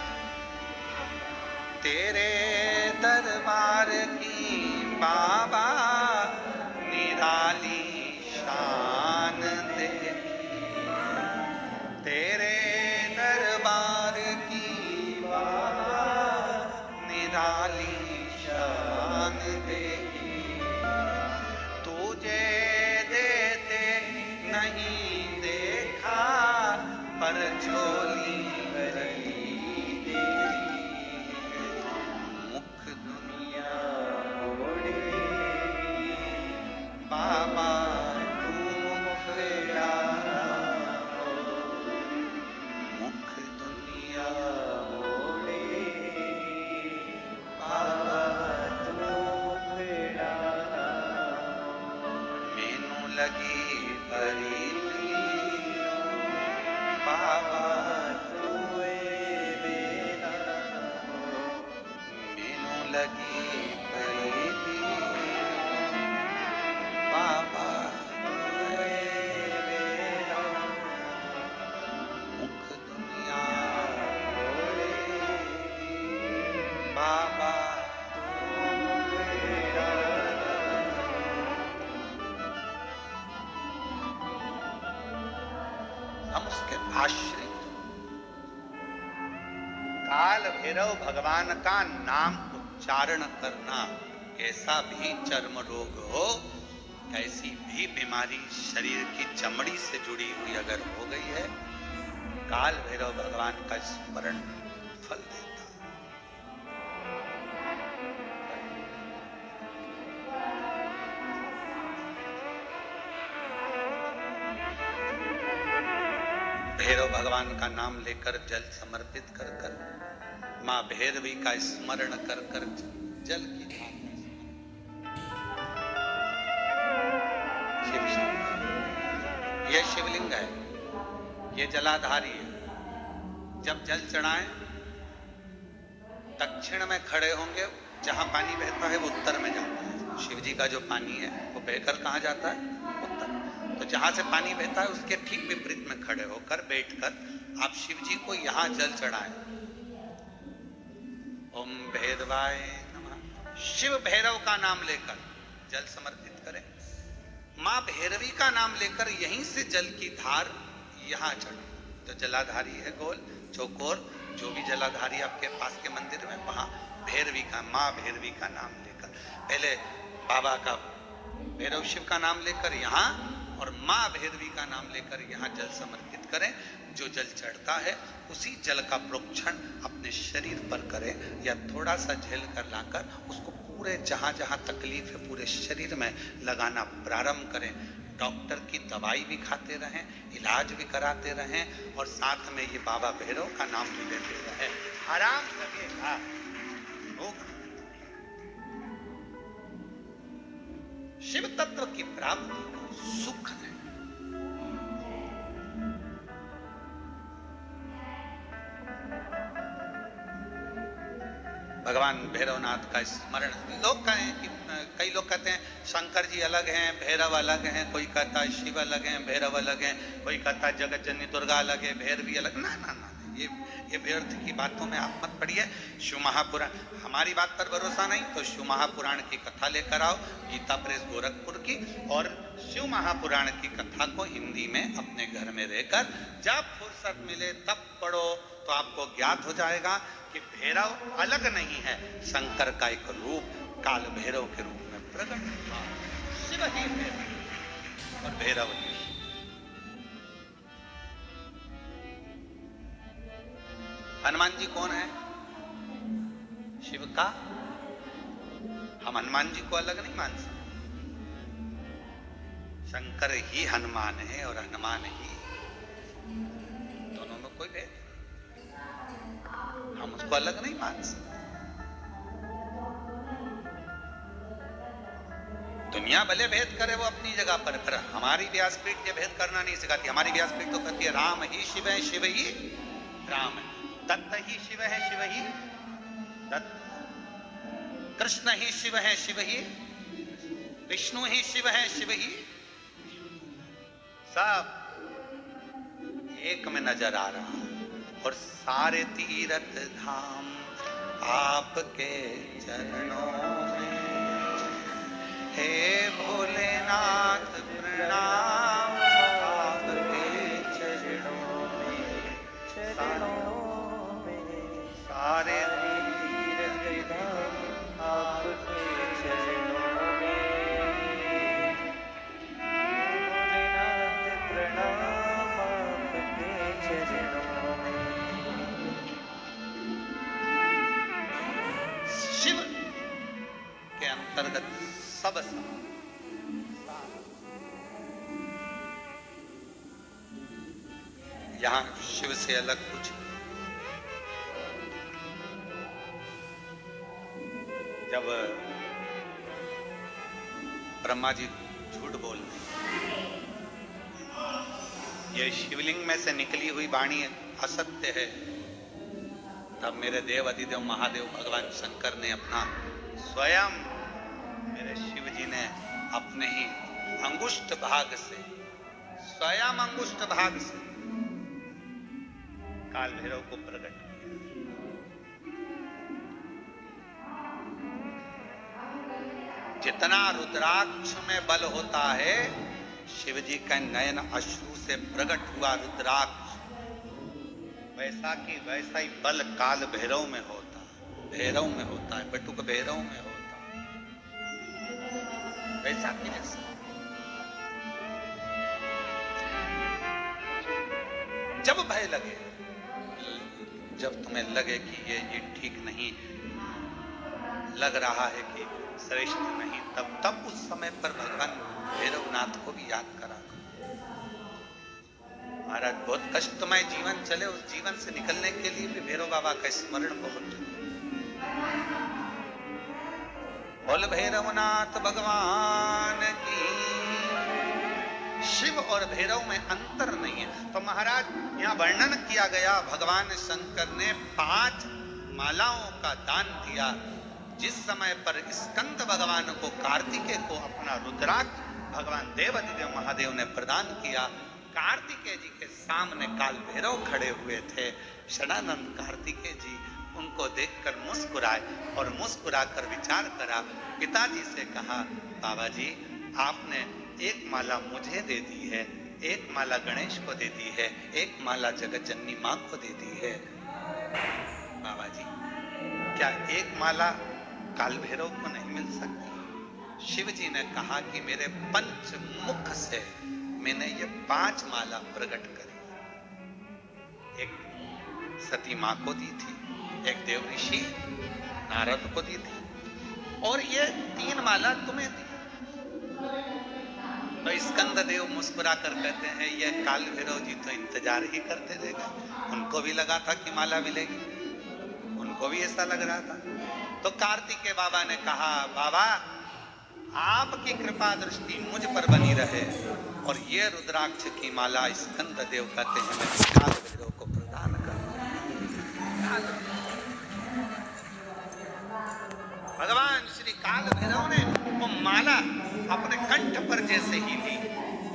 तेरे दरबार की बाबा निराली शान देखी, तेरे दरबार की बाबा निराली शान देखी, तुझे देते नहीं देखा पर झोली भरी बाबा तू मुखड़ा मुख दुनिया मोड़े, बाबा तू मुखड़ा मैनू लगी परी, बाबा तू मेरा मैनू लगी परी, बाबा मुख दुनिया बाबा हम उसके आश्रित। काल भैरव भगवान का नाम उच्चारण करना, कैसा भी चर्म रोग हो, कैसी भी बीमारी शरीर की चमड़ी से जुड़ी हुई अगर हो गई है, काल भैरव भगवान का स्मरण फल देता। भैरव भगवान का नाम लेकर जल समर्पित कर कर, मां भैरवी का स्मरण कर कर जल की ये शिवलिंग है, ये जलाधारी है। जब जल चढ़ाएं दक्षिण में खड़े होंगे, जहां पानी बहता है वो उत्तर में जाता है। शिव जी का जो पानी है वो बहकर कहाँ जाता है? उत्तर। तो जहां से पानी बहता है उसके ठीक विपरीत में खड़े होकर बैठकर आप शिव जी को यहां जल चढ़ाएं। ओम भैरवाय नमः, शिव भैरव का नाम लेकर जल समर्पित करें। मां भैरवी का नाम लेकर यहीं से जल की धार यहां चढ़े। तो जलाधारी है गोल चौकोर, जो भी जलाधारी आपके पास के मंदिर में, वहां भैरवी का, मां भैरवी का नाम लेकर, पहले बाबा का भैरव शिव का नाम लेकर यहाँ, और मां भैरवी का नाम लेकर यहाँ जल समर्पित करें। जो जल चढ़ता है उसी जल का प्रोक्षण अपने शरीर पर करें, या थोड़ा सा झेल कर लाकर उसको पूरे जहाँ जहाँ तकलीफ है पूरे शरीर में लगाना प्रारंभ करें। डॉक्टर की दवाई भी खाते रहें, इलाज भी कराते रहें, और साथ में ये बाबा भैरव का नाम भी लेते रहें। आराम लगेगा, होगा। शिव तत्व की प्राप्ति का सुख है। भगवान भैरवनाथ का स्मरण, लोग कहें कि कई लोग कहते हैं शंकर जी अलग हैं, भैरव अलग हैं, कोई कहता है शिव अलग हैं, भैरव अलग हैं, कोई कहता है जगत जननी दुर्गा अलग है, भैरवी अलग। ना ना ना, ये व्यर्थ की बातों में आप मत पड़िए। शिव महापुराण, हमारी बात पर भरोसा नहीं तो शिव महापुराण की कथा लेकर आओ, गीता प्रेस गोरखपुर की, और शिव महापुराण की कथा को हिंदी में अपने घर में रहकर जब फुर्सत मिले तब पढ़ो, तो आपको ज्ञात हो जाएगा कि भैरव अलग नहीं है, शंकर का एक रूप काल भैरव के रूप में प्रकट हुआ। शिव ही भैरव और भैरव ही। हनुमान जी कौन है? शिव का। हम हनुमान जी को अलग नहीं मान सकते। शंकर ही हनुमान है और हनुमान ही, दोनों में कोई भेद, हम उसको अलग नहीं मान सकते। दुनिया भले भेद करे वो अपनी जगह पर हमारी व्यासपीठ ये भेद करना नहीं सिखाती। हमारी व्यासपीठ तो कहती है राम ही शिव है, शिव ही राम है, दत्त ही शिव है, शिव ही दत्त, कृष्ण ही शिव है, शिव ही विष्णु ही शिव है, शिव ही, सब एक में नजर आ रहा है। और सारे तीर्थ धाम आपके चरणों में, हे भोलेनाथ प्रणाम आपके चरणों में, सारे तीर्थ धाम आपके चरणों में, भोलेनाथ प्रणाम आपके चरणों में। शिव के अंतर्गत सब यहां शिव से अलग कुछ। जब ब्रह्मा जी झूठ बोल रहे, ये शिवलिंग में से निकली हुई वाणी असत्य है, तब मेरे देव अधिदेव महादेव भगवान शंकर ने अपना स्वयं, मेरे शिव जी ने अपने ही अंगुष्ठ भाग से, स्वयं अंगुष्ठ भाग से काल भैरव को प्रकट किया। जितना रुद्राक्ष में बल होता है, शिव जी का नयन अश्रु से प्रकट हुआ रुद्राक्ष, वैसा की वैसा ही बल काल भैरव में होता है, भैरव में होता है, बटुक भैरव में होता है, वैसा की जैसा। जब भय लगे, जब तुम्हें लगे कि ये ठीक नहीं लग रहा है, कि श्रेष्ठ नहीं, तब उस समय पर भगवान भैरवनाथ को भी याद करा। महाराज बहुत कष्टमय जीवन चले, उस जीवन से निकलने के लिए भी भैरव बाबा का स्मरण बहुत जरूरी। बोल भैरवनाथ भगवान की। शिव और भैरव में अंतर नहीं है। तो महाराज यहाँ वर्णन किया गया, भगवान शंकर ने 5 मालाओं का दान दिया। जिस समय पर स्कंद भगवान को, कार्तिकेय को अपना रुद्राक्ष भगवान देवाधिदेव महादेव ने प्रदान किया, कार्तिकेय जी के सामने काल भैरव खड़े हुए थे। षडानंद कार्तिकेय जी उनको देखकर मुस्कुराए और मुस्कुराकर विचार करा। पिताजी से कहा, बाबा जी आपने एक माला मुझे दे दी है, एक माला गणेश को दे दी है, एक माला जगत जननी मां को दे दी है। बाबा जी क्या एक माला काल भैरव को नहीं मिल सकती? शिव जी ने कहा कि मेरे पंच मुख से मैंने ये 5 माला प्रकट करी। एक सती मां को दी थी, एक देव ऋषि नारद को दी थी, और ये 3 माला तुम्हें दी। तो स्कंद देव मुस्कुरा कर कहते हैं, ये काल भैरव जी तो इंतजार ही करते रह गए। उनको भी लगा था कि माला मिलेगी, उनको भी ऐसा लग रहा था। तो कार्तिकेय बाबा ने कहा, बाबा आपकी कृपा दृष्टि मुझ पर बनी रहे, और ये रुद्राक्ष की माला स्कंद देव कहते हैं मैं काल भैरव को प्रदान करूं। भगवान श्री काल भैरव ने वो माला अपने कंठ पर जैसे ही ली,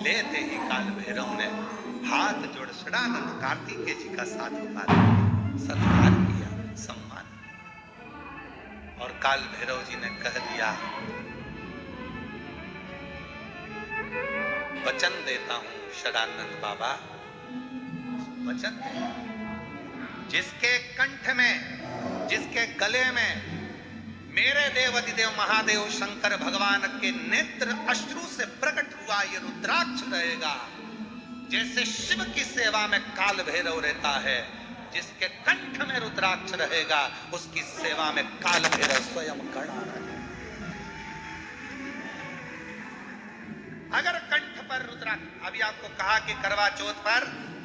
लेते ही काल भैरव ने हाथ जोड़ षडानंद कार्तिकेय जी का साधुवाद सत्कार किया, सम्मान। और काल भैरव जी ने कह दिया, वचन देता हूं षडानंद बाबा, वचन जिसके कंठ में, जिसके गले में मेरे देव अधिदेव महादेव शंकर भगवान के नेत्र अश्रु से प्रकट हुआ ये रुद्राक्ष रहेगा, जैसे शिव की सेवा में काल भैरव रहता है, जिसके कंठ में रुद्राक्ष रहेगा उसकी सेवा में काल भैरव स्वयं खड़ा रहेगा। अगर कंठ पर रुद्राक्ष, अभी आपको कहा कि करवा चौथ पर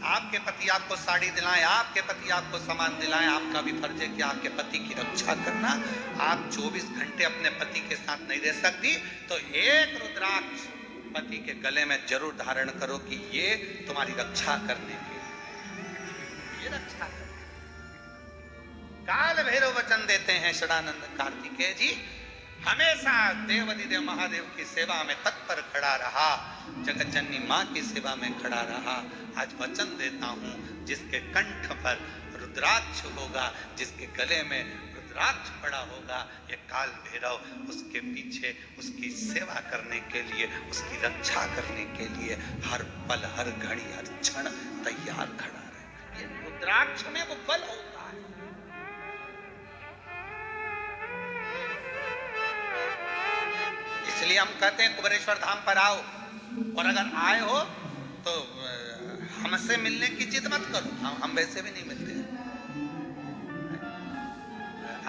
आपके पति आपको साड़ी दिलाएं, आपके पति आपको सामान दिलाएं, आपका भी फर्ज है कि आपके पति की रक्षा करना। आप 24 घंटे अपने पति के साथ नहीं रह सकती, तो एक रुद्राक्ष पति के गले में जरूर धारण करो कि ये तुम्हारी रक्षा करने के लिए, ये रक्षा करने। काल भैरव वचन देते हैं षडानंद कार्तिकेय जी, हमेशा देवाधिदेव महादेव की सेवा में तत्पर खड़ा रहा, जगत जननी माँ की सेवा में खड़ा रहा। आज वचन देता हूँ, जिसके कंठ पर रुद्राक्ष होगा, जिसके गले में रुद्राक्ष पड़ा होगा, ये काल भैरव उसके पीछे उसकी सेवा करने के लिए, उसकी रक्षा करने के लिए हर पल हर घड़ी हर क्षण तैयार खड़ा रहे। ये रुद्राक्ष में वो बल होता है। इसलिए हम कहते हैं कुबेरेश्वर धाम पर आओ, और अगर आए हो तो हमसे मिलने की जिद मत करो, हम वैसे भी नहीं मिलते।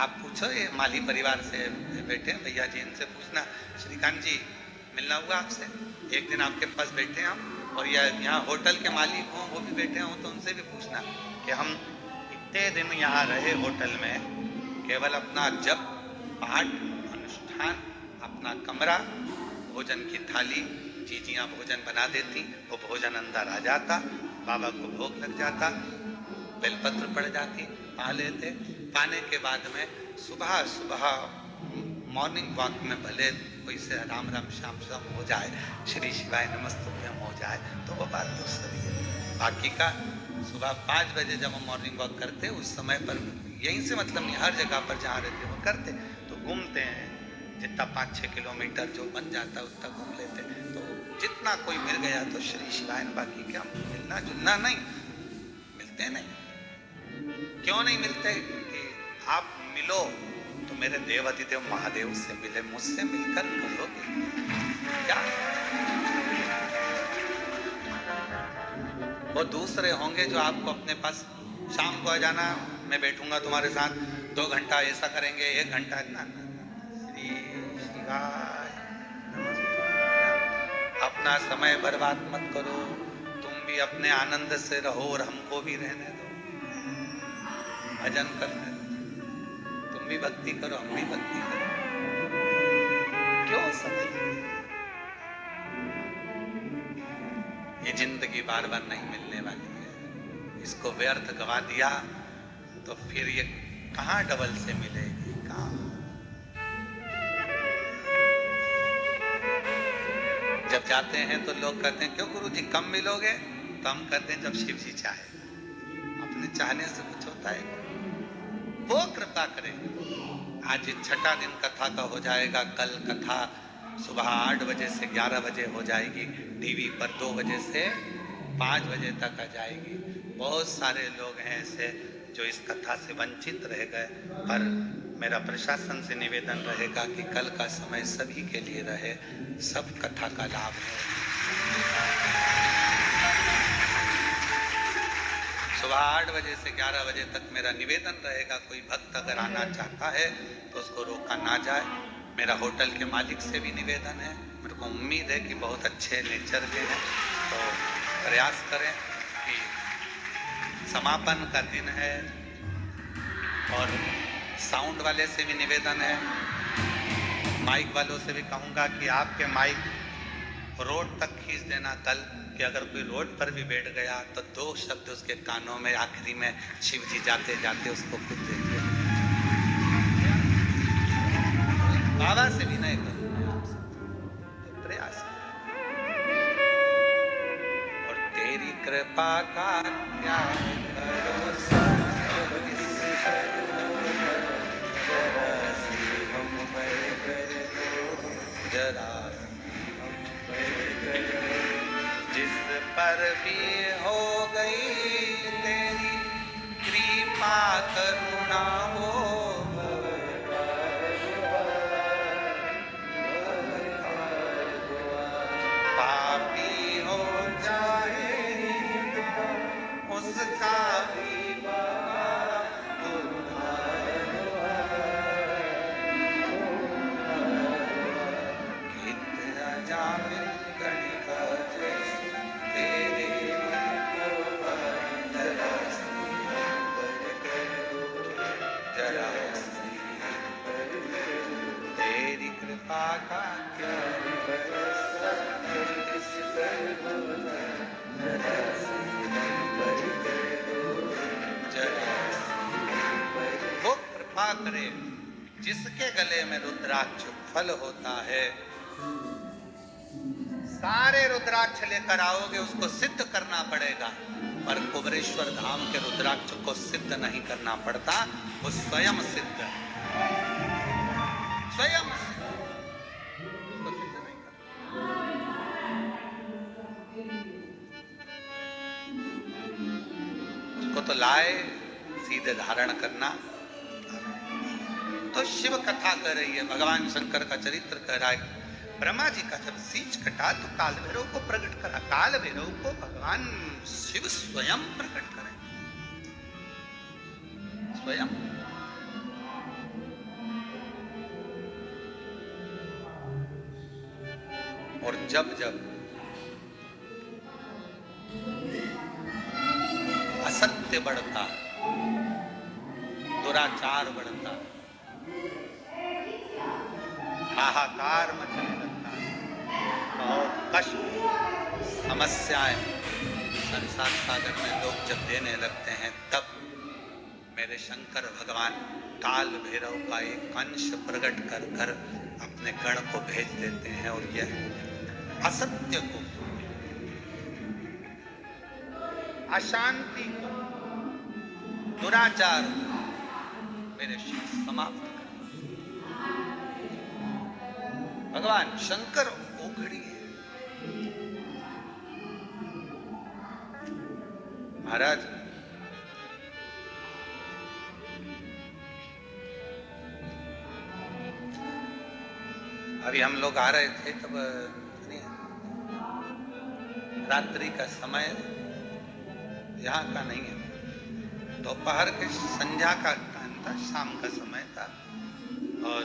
आप पूछो, ये माली परिवार से बैठे भैया जी, इनसे पूछना श्रीकांत जी मिलना हुआ आपसे, एक दिन आपके पास बैठे हम, और यहाँ होटल के मालिक हों वो भी बैठे हों, तो उनसे भी पूछना कि हम इतने दिन यहाँ रहे होटल में, केवल अपना जप पाठ अनुष्ठान, अपना कमरा, भोजन की थाली, जीजियाँ भोजन बना देती, वो भोजन अंदर आ जाता, बाबा को भोग लग जाता, बेलपत्र पड़ जाती, पा लेते। पाने के बाद में सुबह सुबह मॉर्निंग वॉक में भले कोई से राम राम श्याम श्याम हो जाए, श्री शिवाय नमस्तुभ्यम हो जाए, तो वो बात दूसरी है। बाकी का सुबह 5 बजे जब हम मॉर्निंग वॉक करते, उस समय पर यहीं से मतलब नहीं, हर जगह पर जहाँ रहते वो करते, तो घूमते हैं, जितना 5-6 किलोमीटर जो बन जाता है उतना घूम लेते। तो जितना कोई मिल गया तो श्री शिवाय, बाकी क्या मिलना जुलना नहीं, मिलते नहीं। क्यों नहीं मिलते? कि आप मिलो तो मेरे देवाधिदेव महादेव से मिले, मुझसे मिलकर करोगे क्या? वो दूसरे होंगे जो आपको अपने पास, शाम को आ जाना, मैं बैठूंगा तुम्हारे साथ 2 घंटा ऐसा करेंगे, 1 घंटा ना, श्री शिवाय अपना समय बर्बाद मत करो, तुम भी अपने आनंद से रहो और हमको भी रहने दो, भजन करने दो, तुम भी भक्ति करो हम भी भक्ति करो। क्यों समझ? ये जिंदगी बार बार नहीं मिलने वाली है, इसको व्यर्थ गवा दिया तो फिर ये कहाँ डबल से मिलेगी, कहाँ? जब जाते हैं तो लोग कहते हैं क्यों गुरुजी कम मिलोगे, तो हम कहते हैं जब शिव जी चाहे, अपने चाहने से कुछ होता है, वो कृपा करें। आज 6ठा दिन कथा का हो जाएगा, कल कथा सुबह 8 बजे से 11 बजे हो जाएगी, टीवी पर 2 बजे से 5 बजे तक आ जाएगी। बहुत सारे लोग हैं ऐसे जो इस कथा से वंचित रह गए, पर मेरा प्रशासन से निवेदन रहेगा कि कल का समय सभी के लिए रहे, सब कथा का लाभ है। सुबह 8 बजे से 11 बजे तक मेरा निवेदन रहेगा, कोई भक्त अगर आना चाहता है तो उसको रोका ना जाए। मेरा होटल के मालिक से भी निवेदन है, मेरे को उम्मीद है कि बहुत अच्छे नेचर के हैं, तो प्रयास करें कि समापन का दिन है। और साउंड वाले से भी निवेदन है, माइक वालों से भी कहूँगा कि आपके माइक रोड तक खींच देना कल, कि अगर कोई रोड पर भी बैठ गया तो 2 शब्द उसके कानों में आखिरी में शिव जी जाते जाते उसको खुद देखिए। बाबा से भी नहीं करूँगा, तो प्रयास और तेरी कृपा का क्या भरोसा, जरा जिस पर भी हो गई तेरी कृपा करुणा हो, पापी हो जाए उसका भी का क्या वो कृपा करे जिसके गले में रुद्राक्ष फल होता है। सारे रुद्राक्ष लेकर आओगे, उसको सिद्ध करना पड़ेगा, पर कुबरेश्वर धाम के रुद्राक्ष को सिद्ध नहीं करना पड़ता, वो स्वयं सिद्ध है, स्वयं सिद्ध, उसको सिद्ध नहीं करना। उसको तो लाए सीधे धारण करना। तो शिव कथा कर रही है, भगवान शंकर का चरित्र कह रहा है। ब्रह्मा जी का जब सींच कटा तो काल भैरव को प्रकट करा, काल भैरव को भगवान शिव स्वयं प्रकट करे, स्वयं। और जब जब असत्य बढ़ता, दुराचार बढ़ता, हाहाकार मचने लगता, बहुत कष्ट समस्याएं संसार सागर में लोग जब देने लगते हैं, तब मेरे शंकर भगवान काल भैरव का एक अंश प्रकट कर कर अपने गण को भेज देते हैं, और यह असत्य को, अशांति को, दुराचार मेरे शिव समाप्त कर। भगवान शंकर ओघड़ी है। महाराज अभी हम लोग आ रहे थे, तब रात्रि का समय यहाँ का नहीं है, दोपहर के संध्या का टाइम था, शाम का समय था, और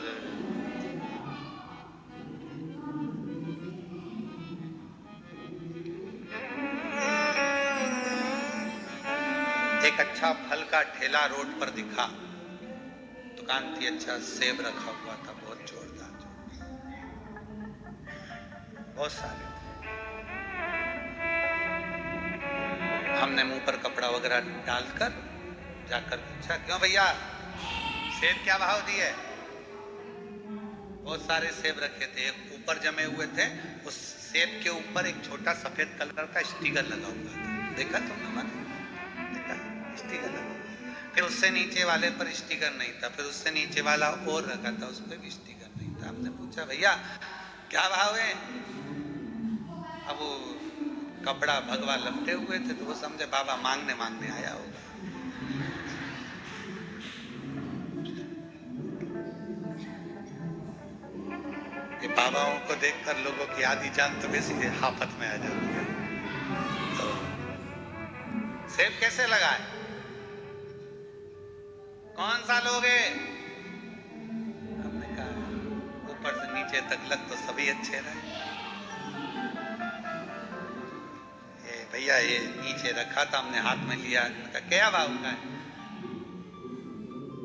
एक अच्छा फल का ठेला रोड पर दिखा, दुकान थी, अच्छा सेब रखा हुआ था, बहुत जोरदार, बहुत सारे। हमने मुंह पर कपड़ा वगैरह डालकर जाकर पूछा, क्यों भैया सेब क्या भाव दिए? बहुत सारे सेब रखे थे, एक ऊपर जमे हुए थे, उस सेब के ऊपर एक छोटा सफेद कलर का स्टिकर लगा हुआ था, देखा तुमने? मन देखा स्टिकर लगा, फिर उससे नीचे वाले पर स्टिकर नहीं था, फिर उससे नीचे वाला और रखा था, उस पर भी स्टिकर नहीं था। हमने पूछा, भैया क्या भाव है? अब वो कपड़ा भगवा लपटे हुए थे, तो वो समझे बाबा मांगने मांगने आया होगा। ये बाबाओं को देखकर लोगों की आधी जान तो वैसे ही हाफत में आ जाती है। तो सेब कैसे लगाए? कौन सा लोगे? हमने कहा ऊपर से नीचे तक लग तो सभी अच्छे रहे। ये भैया ये नीचे रखा था, हमने हाथ में लिया, कहा क्या भाव का है?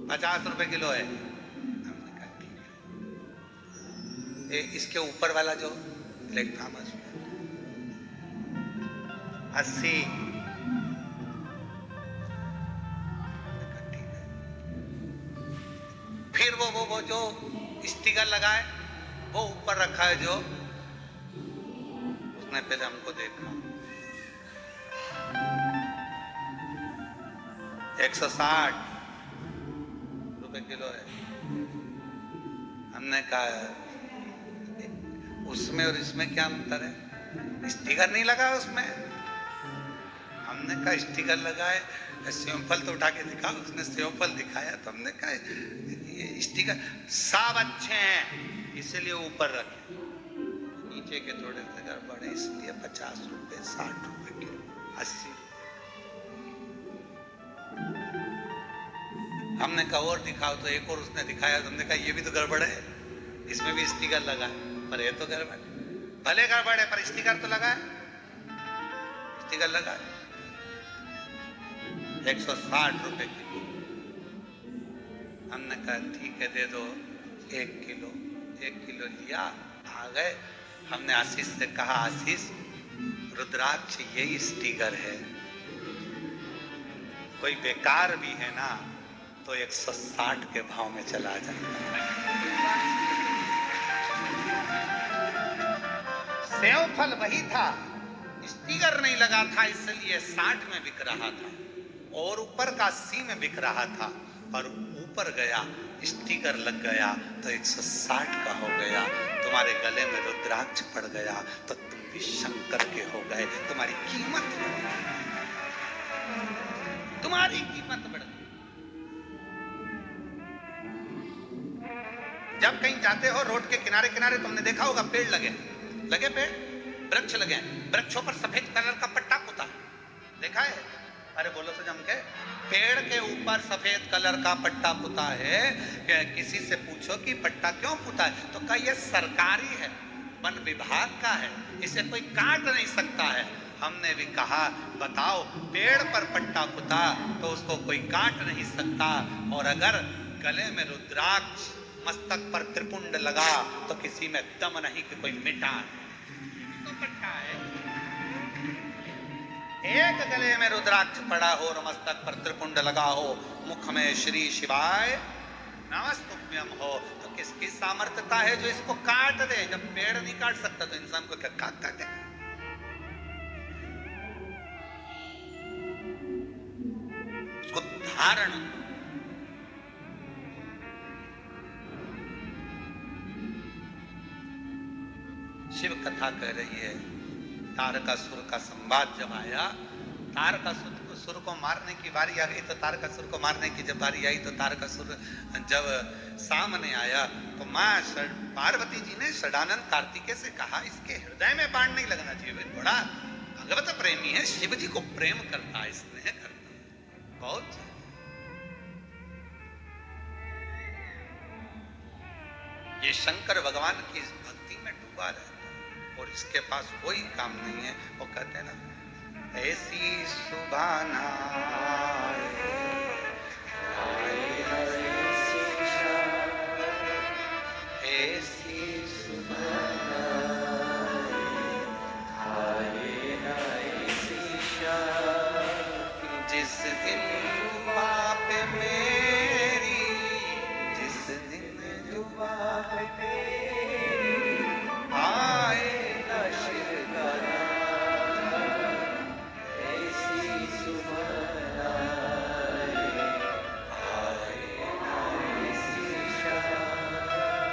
50 रुपए किलो है। हमने कहा ठीक है। इसके ऊपर वाला जो प्लेटफॉर्म है 80। फिर वो जो स्टिकर लगाए वो ऊपर रखा है, जो उसने पहले हमको देखा, 160 रुपए किलो है। हमने कहा उसमें और इसमें क्या अंतर है? स्टिकर नहीं लगा उसमें। हमने कहा स्टिकर लगाए, सेवफल तो उठा के दिखा, उसने सेवफल दिखाया, तो हमने कहा ये स्टिकर सब अच्छे हैं इसलिए ऊपर रखे, नीचे के थोड़े से गड़बड़ है इसलिए 50 रुपए, 60 रुपए किलो, 80। हमने कहा और दिखाओ, तो एक और उसने दिखाया, तो हमने कहा ये भी तो गड़बड़ है, इसमें भी स्टिकर लगा है, पर ये तो गड़बड़, भले गड़बड़ है पर स्टिकर तो लगा है, स्टिकर लगा है। 160 रुपए किलो। हमने कहा ठीक है दे दो 1 किलो, 1 किलो लिया, आ गए। हमने आशीष से कहा, आशीष रुद्राक्ष यही स्टिकर है, कोई बेकार भी है ना तो 160 के भाव में चला जाता है। सेव फल वही था, स्टिकर नहीं लगा था, इसलिए 60 में बिक रहा था और ऊपर का 80 में बिक रहा था, पर ऊपर गया स्टिकर लग गया तो 160 का हो गया। तुम्हारे गले में रुद्राक्ष पड़ गया तो तुम भी शंकर के हो गए, तुम्हारी कीमत बढ़ गई, तुम्हारी कीमत बढ़ गई। जब कहीं जाते हो रोड के किनारे किनारे तुमने देखा होगा पेड़ लगे लगे, पेड़ वृक्ष लगे, वृक्षों पर सफेद कलर का पट्टा पुता है, देखा है? अरे बोलो तो जम के, पेड़ के ऊपर सफेद कलर का पट्टा पुता है। किसी से पूछो कि पट्टा क्यों पुता है तो कहा यह सरकारी है, वन विभाग का है, इसे कोई काट नहीं सकता है। हमने भी कहा बताओ, पेड़ पर पट्टा पुता तो उसको कोई काट नहीं सकता, और अगर गले में रुद्राक्ष मस्तक पर त्रिपुंड लगा तो किसी में दम नहीं कि कोई मिटा, तो पट्टा है। एक गले में रुद्राक्ष पड़ा हो और मस्तक पर त्रिपुंड लगा हो, मुख में श्री शिवाय नमस्तुभ्यम हो, तो किसकी सामर्थ्यता है जो इसको काट दे? जब पेड़ नहीं काट सकता तो इंसान को क्या काटे? उसको धारण, शिव कथा कह रही है, तारकासुर का संवाद जब आया, तारकासुर को मारने की बारी आ गई, तो तारकासुर को मारने की जब बारी आई तो तारकासुर जब सामने आया तो माँ पार्वती जी ने षडानंद कार्तिकेय से कहा, इसके हृदय में बाण नहीं लगना चाहिए, बड़ा भगवत प्रेमी है, शिव जी को प्रेम करता है, स्नेह करता है बहुत। ये शंकर भगवान की भक्ति में डूबा रहता है और इसके पास कोई काम नहीं है। वो कहते हैं ना, ऐसी सुभाना ऐसी सुभाना जिस दिन जुबा पे मेरी, जिस दिन जुबा पे मेरी आए न शिव का नाम, ऐसी सुभाना आए न ऐसी शाम।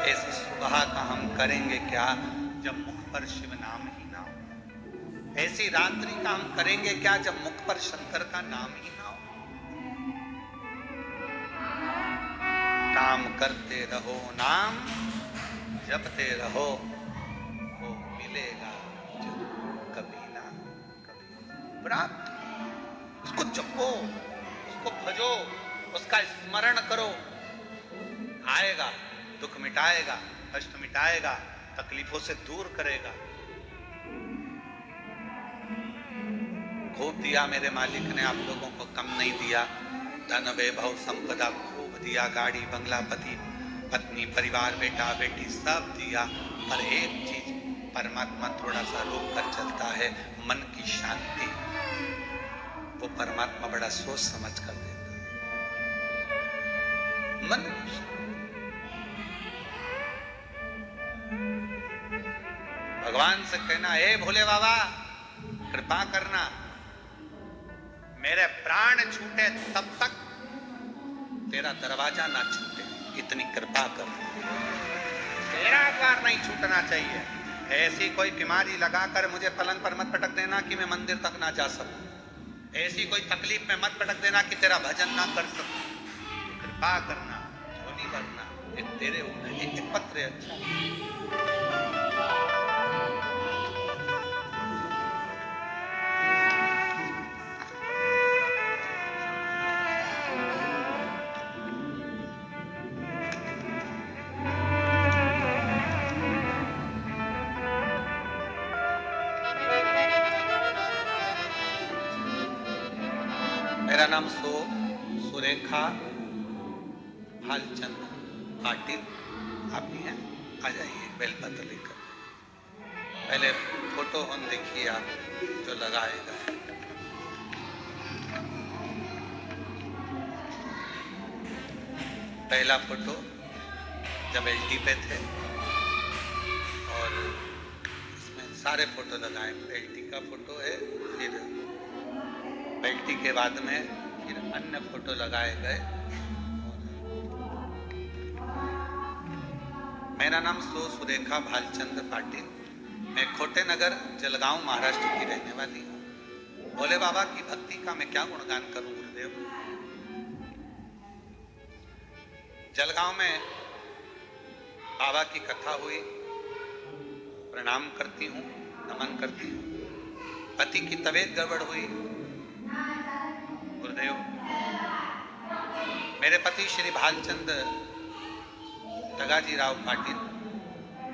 ऐसी सुबह का हम करेंगे क्या जब मुख पर शिव नाम ही ना हो? ऐसी रात्रि का हम करेंगे क्या जब मुख पर शंकर का नाम ही ना हो? काम करते रहो, नाम जपते रहो, वो मिलेगा जरूर कभी ना कभी प्राप्त। उसको जपो, उसको भजो, उसका स्मरण करो, आएगा, दुख मिटाएगा, कष्ट मिटाएगा, तकलीफों से दूर करेगा। खूब दिया मेरे मालिक ने, आप लोगों को कम नहीं दिया। धन वैभव संपदा खूब दिया, गाड़ी बंगला, पति पत्नी परिवार बेटा बेटी सब दिया, पर एक चीज परमात्मा थोड़ा सा रोक कर चलता है, मन की शांति। वो परमात्मा बड़ा सोच समझ कर देता है मन की शांति। भगवान से कहना, हे भोले बाबा कृपा करना, मेरे प्राण छूटे तब तक तेरा दरवाजा ना छूटे, इतनी कृपा कर, तेरा द्वार नहीं छूटना चाहिए। ऐसी कोई बीमारी लगाकर मुझे पलंग पर मत पटक देना कि मैं मंदिर तक ना जा सकूं, ऐसी कोई तकलीफ में मत पटक देना कि तेरा भजन ना कर सकूं। कृपा करना, झोली भरना, एक तेरे एक पत्र अच्छा। मेरा नाम सुरेखा भालचंद पाटिल, आप भी हैं? आ जाइए बेलपत्र लेकर। पहले फोटो हम देखिए आप जो लगाएगा। पहला फोटो जब एलटी पे थे और इसमें सारे फोटो लगाए। एलटी का फोटो है, फिर एलटी के बाद में फिर अन्य फोटो लगाए गए। मेरा नाम सुरेखा भालचंद्र पाटिल, मैं खोटे नगर जलगांव महाराष्ट्र की रहने वाली हूँ। भोले बाबा की भक्ति का मैं क्या गुणगान करूं गुरुदेव। जलगांव में बाबा की कथा हुई, प्रणाम करती हूँ, नमन करती हूँ। पति की तबीयत गड़बड़ हुई गुरुदेव। मेरे पति श्री भालचंद्र दगाजी राव पाटिल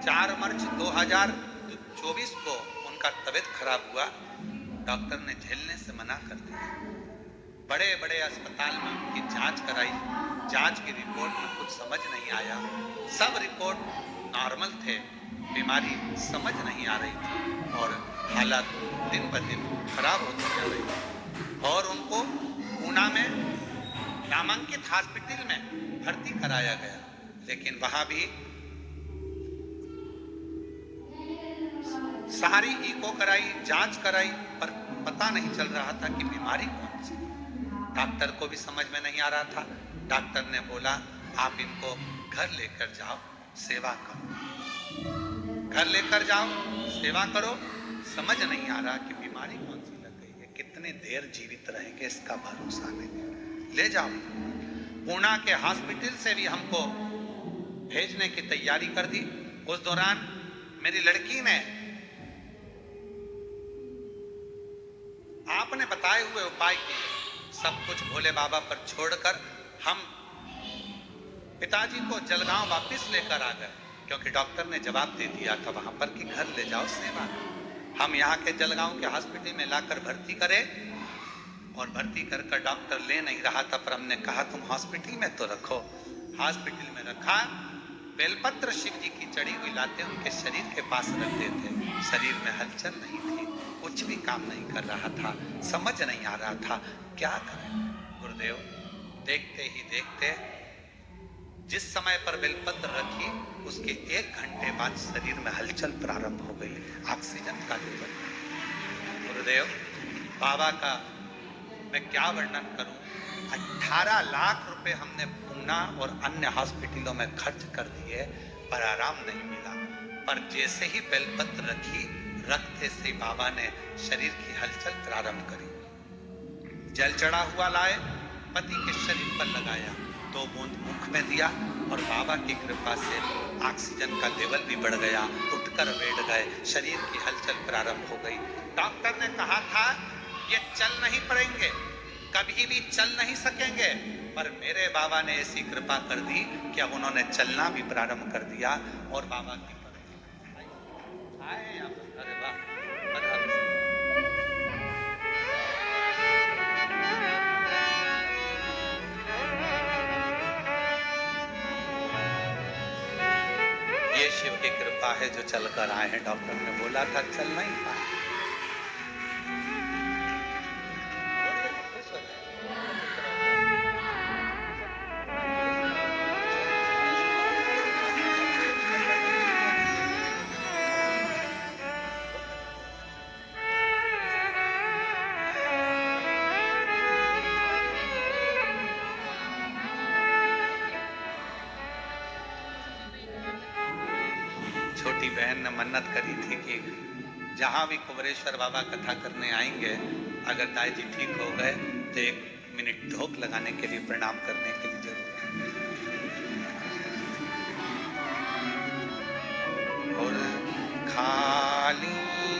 4 मार्च 2024 को उनका तबीयत खराब हुआ। डॉक्टर ने झेलने से मना कर दिया। बड़े बड़े अस्पताल में उनकी जांच कराई, जांच की रिपोर्ट में कुछ समझ नहीं आया। सब रिपोर्ट नॉर्मल थे, बीमारी समझ नहीं आ रही थी और हालत दिन ब दिन खराब होती जा रही थी। और उनको पूना में नामांकित हॉस्पिटल में भर्ती कराया गया, लेकिन वहां भी सारी इको कराई, जांच कराई, पर पता नहीं चल रहा था कि बीमारी कौन सी। डॉक्टर को भी समझ में नहीं आ रहा था। डॉक्टर ने बोला आप इनको घर लेकर जाओ, सेवा करो, घर लेकर जाओ, सेवा करो। समझ नहीं आ रहा कि बीमारी कौन सी लग गई है, कितने देर जीवित रहेंगे इसका भरोसा नहीं। ले जाओ। पूना के हॉस्पिटल से भी हमको भेजने की तैयारी कर दी। उस दौरान मेरी लड़की ने आपने बताए हुए उपाय किए, सब कुछ भोले बाबा पर छोड़कर हम पिताजी को जलगांव वापस लेकर आ गए, क्योंकि डॉक्टर ने जवाब दे दिया था वहां पर कि घर ले जाओ, सेवा। हम यहाँ के जलगांव के हॉस्पिटल में लाकर भर्ती करे और भर्ती कर डॉक्टर ले नहीं रहा था, पर हमने कहा तुम हॉस्पिटल में तो रखो। हॉस्पिटल में रखा। बेलपत्र शिव जी की चढ़ी हुई लाते उनके शरीर के पास रखते थे। शरीर में हलचल नहीं थी, कुछ भी काम नहीं कर रहा था, समझ नहीं आ रहा था क्या करें गुरुदेव। देखते ही देखते जिस समय पर बेलपत्र रखी उसके 1 घंटे बाद शरीर में हलचल प्रारंभ हो गई, ऑक्सीजन का लेवल। गुरुदेव बाबा का मैं क्या वर्णन करूं। 18 लाख रुपए हमने पूना और अन्य हॉस्पिटलों में खर्च कर दिए, पर आराम नहीं मिला। पर जैसे ही बेलपत्र रखी, रखते से बाबा ने शरीर की हलचल प्रारंभ करी। जल चढ़ा हुआ लाए, पति के शरीर पर लगाया, 2 बूंद मुख में दिया और बाबा की कृपा से ऑक्सीजन का लेवल भी बढ़ गया। उठकर बैठ गए, शरीर की हलचल प्रारंभ हो गई। डॉक्टर ने कहा था ये चल नहीं पड़ेंगे, कभी भी चल नहीं सकेंगे, पर मेरे बाबा ने ऐसी कृपा कर दी कि अब उन्होंने चलना भी प्रारंभ कर दिया। और बाबा की अरे वाह, ये शिव की कृपा है जो चलकर आए हैं। डॉक्टर ने बोला था चल नहीं पाए। छोटी बहन ने मन्नत करी थी कि जहाँ भी कुबरेश्वर बाबा कथा करने आएंगे, अगर दाई जी ठीक हो गए तो 1 मिनट ढोक लगाने के लिए, प्रणाम करने के लिए जरूर। और खाली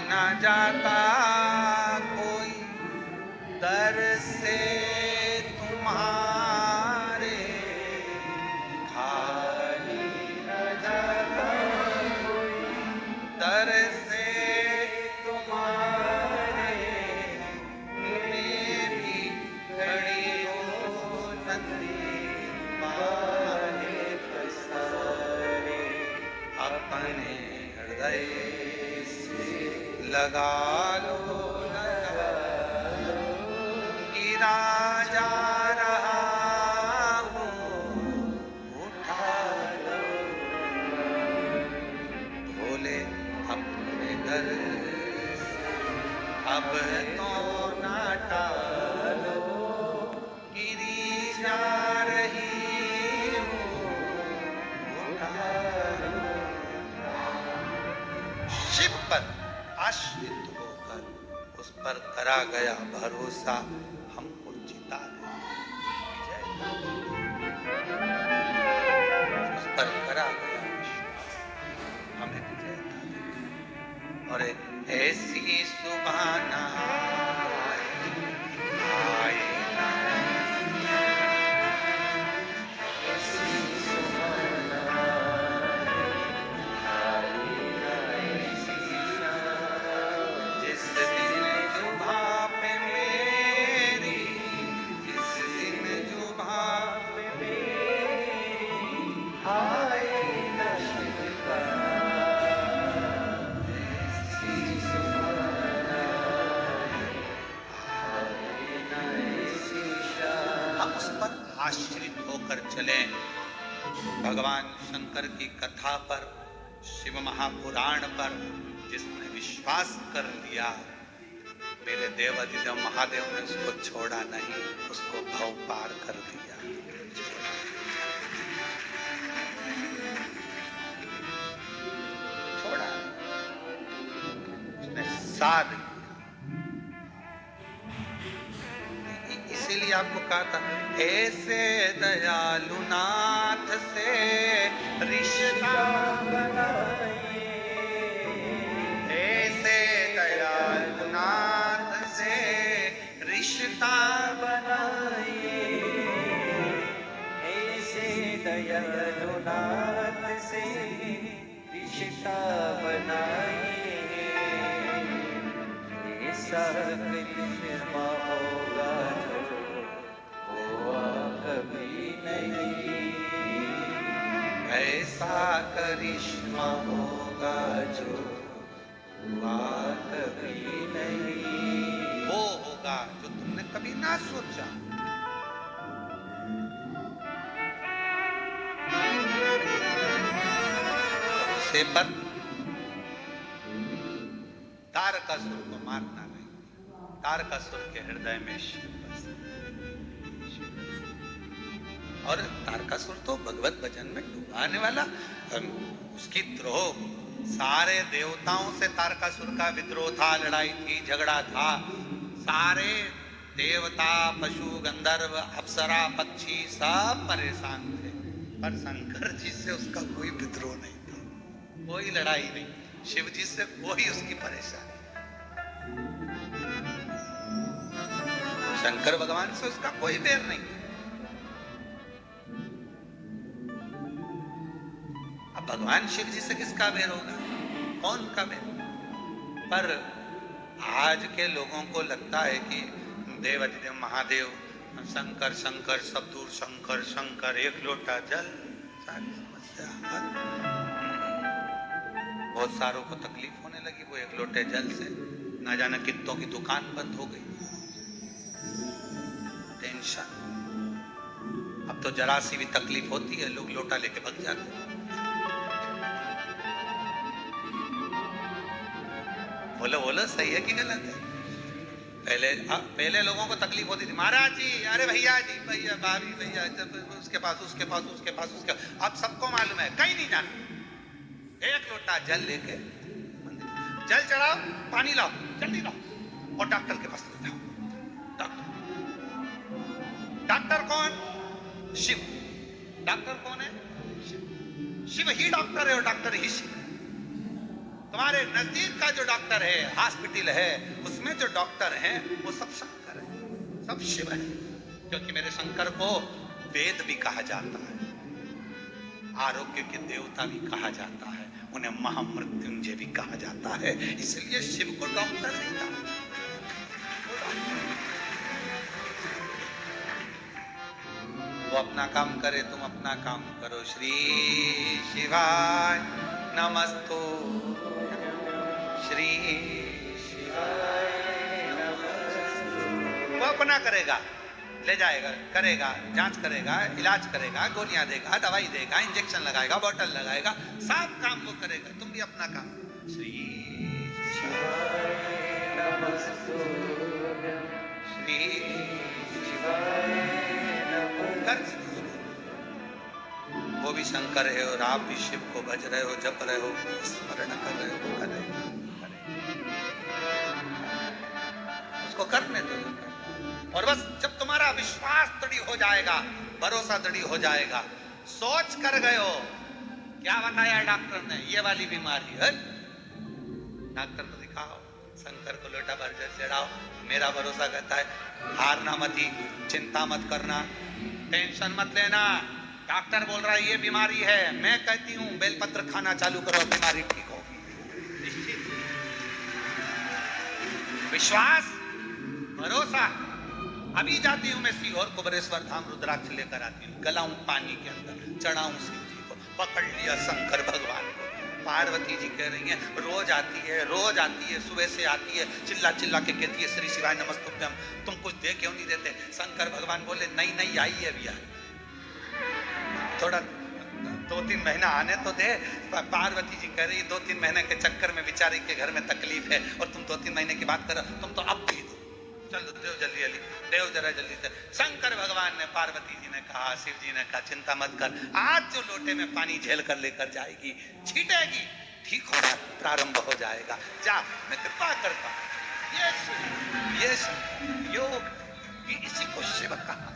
ना जाता कोई दर से तुम्हारे, खाली ना जाता दर से तुम्हारे, मैं भी खड़ी हो नदी पाले पसारे। अब लगा लो गिरा जा रहा हूँ, उठा लो भोले अपने घर से, अब तो ना टालो गिरी जा रही हूँ, उठा लो। शिव पर आश्रित होकर उस पर करा गया भरोसा हमको जिता दे। उस पर करा गया विश्वास हमें विजयता दे। और एक ऐसी सुबहाना आए ना, ऐसी सुबहाना जिस दिन जुबां पे मेरी, जिस दिन जुबां पे मेरी आए न शिकवा, ऐसी सुबहाना आए न ऐसी शान। हम उस पर आश्रित होकर चलें, भगवान शंकर की कथा पर, शिव महापुराण पर जिसने विश्वास कर लिया, मेरे देवाधिदेव महादेव ने उसको छोड़ा नहीं, उसको भव पार कर दिया। छोड़ा, उसने साध किया। इसीलिए आपको कहा था, ऐसे दयालु नाथ से रिश्ता बनाइए, ऐसे दयालु नाथ से रिश्ता बनाइए, ऐसे दयालु नाथ से रिश्ता बनाइए, ऐसा करिश्मा होगा जो हुआ कभी नहीं, ऐसा करिश्मा होगा जो हुआ कभी नहीं, वो होगा जो तुमने कभी ना सोचा। से पर तारकासुर को मारना नहीं, तारकासुर के हृदय में शिव बसे। और तारकासुर तो भगवत भजन में डुबाने वाला, उसकी द्रोह, सारे देवताओं से तारकासुर का विद्रोह था, लड़ाई थी, झगड़ा था, सारे देवता, पशु, गंधर्व, अप्सरा, पक्षी सब परेशान थे, पर शंकर जी से उसका कोई विद्रोह नहीं था, कोई लड़ाई नहीं, शिव जी से कोई उसकी परेशानी, शंकर भगवान से उसका कोई बैर नहीं था। अब भगवान शिव जी से किसका बैर होगा, कौन का बैर? पर आज के लोगों को लगता है कि देवाधिदेव महादेव, शंकर शंकर, सब दूर शंकर शंकर, एक लोटा जल सारी समस्या हल। बहुत सारों को तकलीफ होने लगी वो एक लोटे जल से, ना जाने कितनों की दुकान बंद हो गई, टेंशन। अब तो जरा सी भी तकलीफ होती है लोग लोटा लेके भाग जाते हैं। बोलो बोलो, सही है कि गलत है? पहले लोगों को तकलीफ होती थी, महाराज जी, अरे भैया जी, भैया भाभी, भैया उसके पास उसके पास उसके पास उसके, अब सबको मालूम है, कहीं नहीं जाना, एक लोटा जल लेके जल चढ़ाओ, पानी लाओ, जल्दी लाओ और डॉक्टर के पास ले जाओ। डॉक्टर कौन? शिव। डॉक्टर कौन है? शिव। शिव ही डॉक्टर है और डॉक्टर ही शिव है। तुम्हारे नजदीक का जो डॉक्टर है, हॉस्पिटल है, उसमें जो डॉक्टर हैं वो सब शंकर है, सब शिव है, क्योंकि मेरे शंकर को वेद भी कहा जाता है, आरोग्य के देवता भी कहा जाता है, उन्हें महामृत्युंजय भी कहा जाता है, इसलिए शिव को डॉक्टर नहीं कहा। वो अपना काम करे, तुम अपना काम करो। श्री शिवाय नमस्तु श्री वो अपना करेगा, ले जाएगा, करेगा, जांच करेगा, इलाज करेगा, गोलियां देगा, दवाई देगा, इंजेक्शन लगाएगा, बोतल लगाएगा, सब काम वो करेगा। तुम भी अपना काम श्री श्री कर। वो भी शंकर है और आप भी शिव को भज रहे हो, जप रहे हो, स्मरण कर रहे हो, कर रहे हो, उसको करने दो। और बस जब तुम्हारा विश्वास दृढ़ हो जाएगा, भरोसा दृढ़ हो जाएगा, सोच कर गए हो क्या बताया डॉक्टर ने, ये वाली बीमारी है, डॉक्टर को दिखाओ, शंकर को लोटा भर जल चढ़ाओ, मेरा भरोसा कहता है हारना मत ही, चिंता मत करना, टेंशन मत लेना। डॉक्टर बोल रहा है ये बीमारी है, मैं कहती हूं बेलपत्र खाना चालू करो, बीमारी ठीक होगी। विश्वास, भरोसा। अभी जाती हूं मैं सीहोर कुबरेश्वर धाम, रुद्राक्ष लेकर आती हूँ, गलाऊं पानी के अंदर, चढ़ाऊं शिव जी को, पकड़ लिया शंकर भगवान को। पार्वती जी कह रही हैं रोज आती है, रोज आती है, सुबह से आती है, चिल्ला चिल्ला के कहती है श्री शिवाय नमस्तुभ्यम, तुम कुछ दे क्यों नहीं देते? शंकर भगवान बोले नहीं नहीं आई है अभी, आई थोड़ा 2-3 महीना आने तो दे। पार्वती जी कह रही 2-3 महीने के चक्कर में बेचारी के घर में तकलीफ है और तुम 2-3 महीने की बात कर, तुम तो अब भी दो, चलो देव जल्दी जल्दी, देव जरा जल्दी से। शंकर भगवान ने, पार्वती जी ने कहा, शिव जी ने कहा चिंता मत कर, आज जो लोटे में पानी झेल कर लेकर जाएगी, छीटेगी, ठीक होना प्रारंभ हो जाएगा, जा मैं कृपा करता हूं। ये योग, इसी को शिव कहा।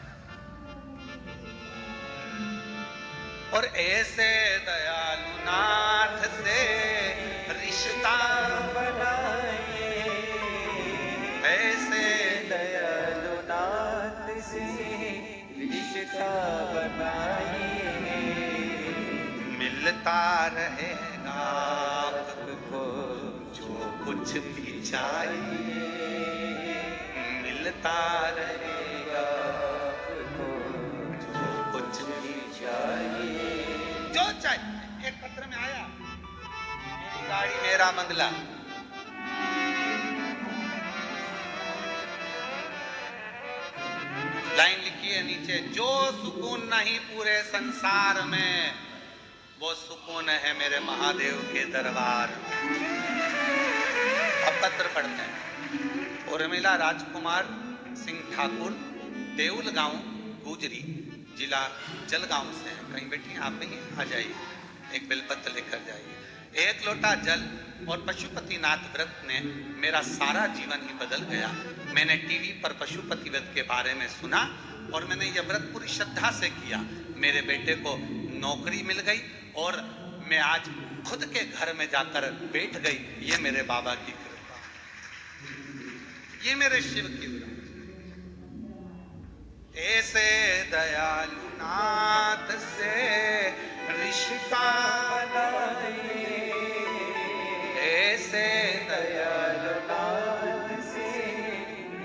और ऐसे दयालु नाथ से रिश्ता बनाए, ऐसे दयालु नाथ से रिश्ता बनाए, मिलता रहेगा आपको जो कुछ भी चाहिए, मिलता रहेगा आपको जो कुछ भी चाहिए। जो चाहिए। एक पत्र में आया मेरी गाड़ी मेरा बंगला, लाइन लिखी है नीचे, जो सुकून नहीं पूरे संसार में वो सुकून है मेरे महादेव के दरबार। अब पत्र पढ़ते हैं। उर्मिला राजकुमार सिंह ठाकुर, देउल गांव, गुजरी जिला जलगांव से। कहीं बैठी आप नहीं, आ जाइए, एक बेलपत्र लेकर जाइए। एक लोटा जल और पशुपतिनाथ व्रत ने मेरा सारा जीवन ही बदल गया। मैंने टीवी पर पशुपति व्रत के बारे में सुना और मैंने यह व्रत पूरी श्रद्धा से किया। मेरे बेटे को नौकरी मिल गई और मैं आज खुद के घर में जाकर बैठ गई। ये मेरे बाबा की कृपा, ये मेरे शिव की कृपा। ऐसे दयालु नाथ से रिश्ता बनाए, ऐसे दयालु नाथ से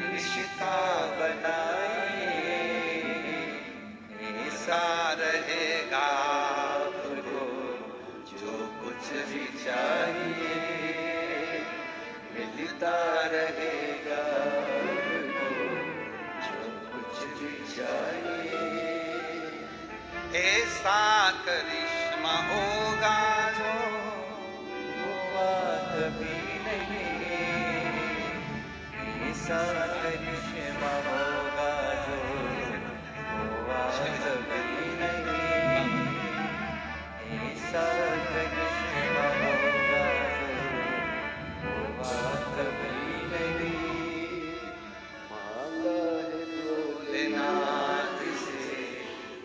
रिश्ता बनाए, ऐसा रहेगा आपको जो कुछ भी चाहिए, मिलता रहेगा आपको जो कुछ भी चाहिए। ऐसा करिश्मा होगा जो हुआ कभी नहीं, ऐसा करिश्मा होगा जो हुआ कभी नहीं, ऐसा करिश्मा होगा जो हुआ कभी नहीं। मांगा है भोलेनाथ से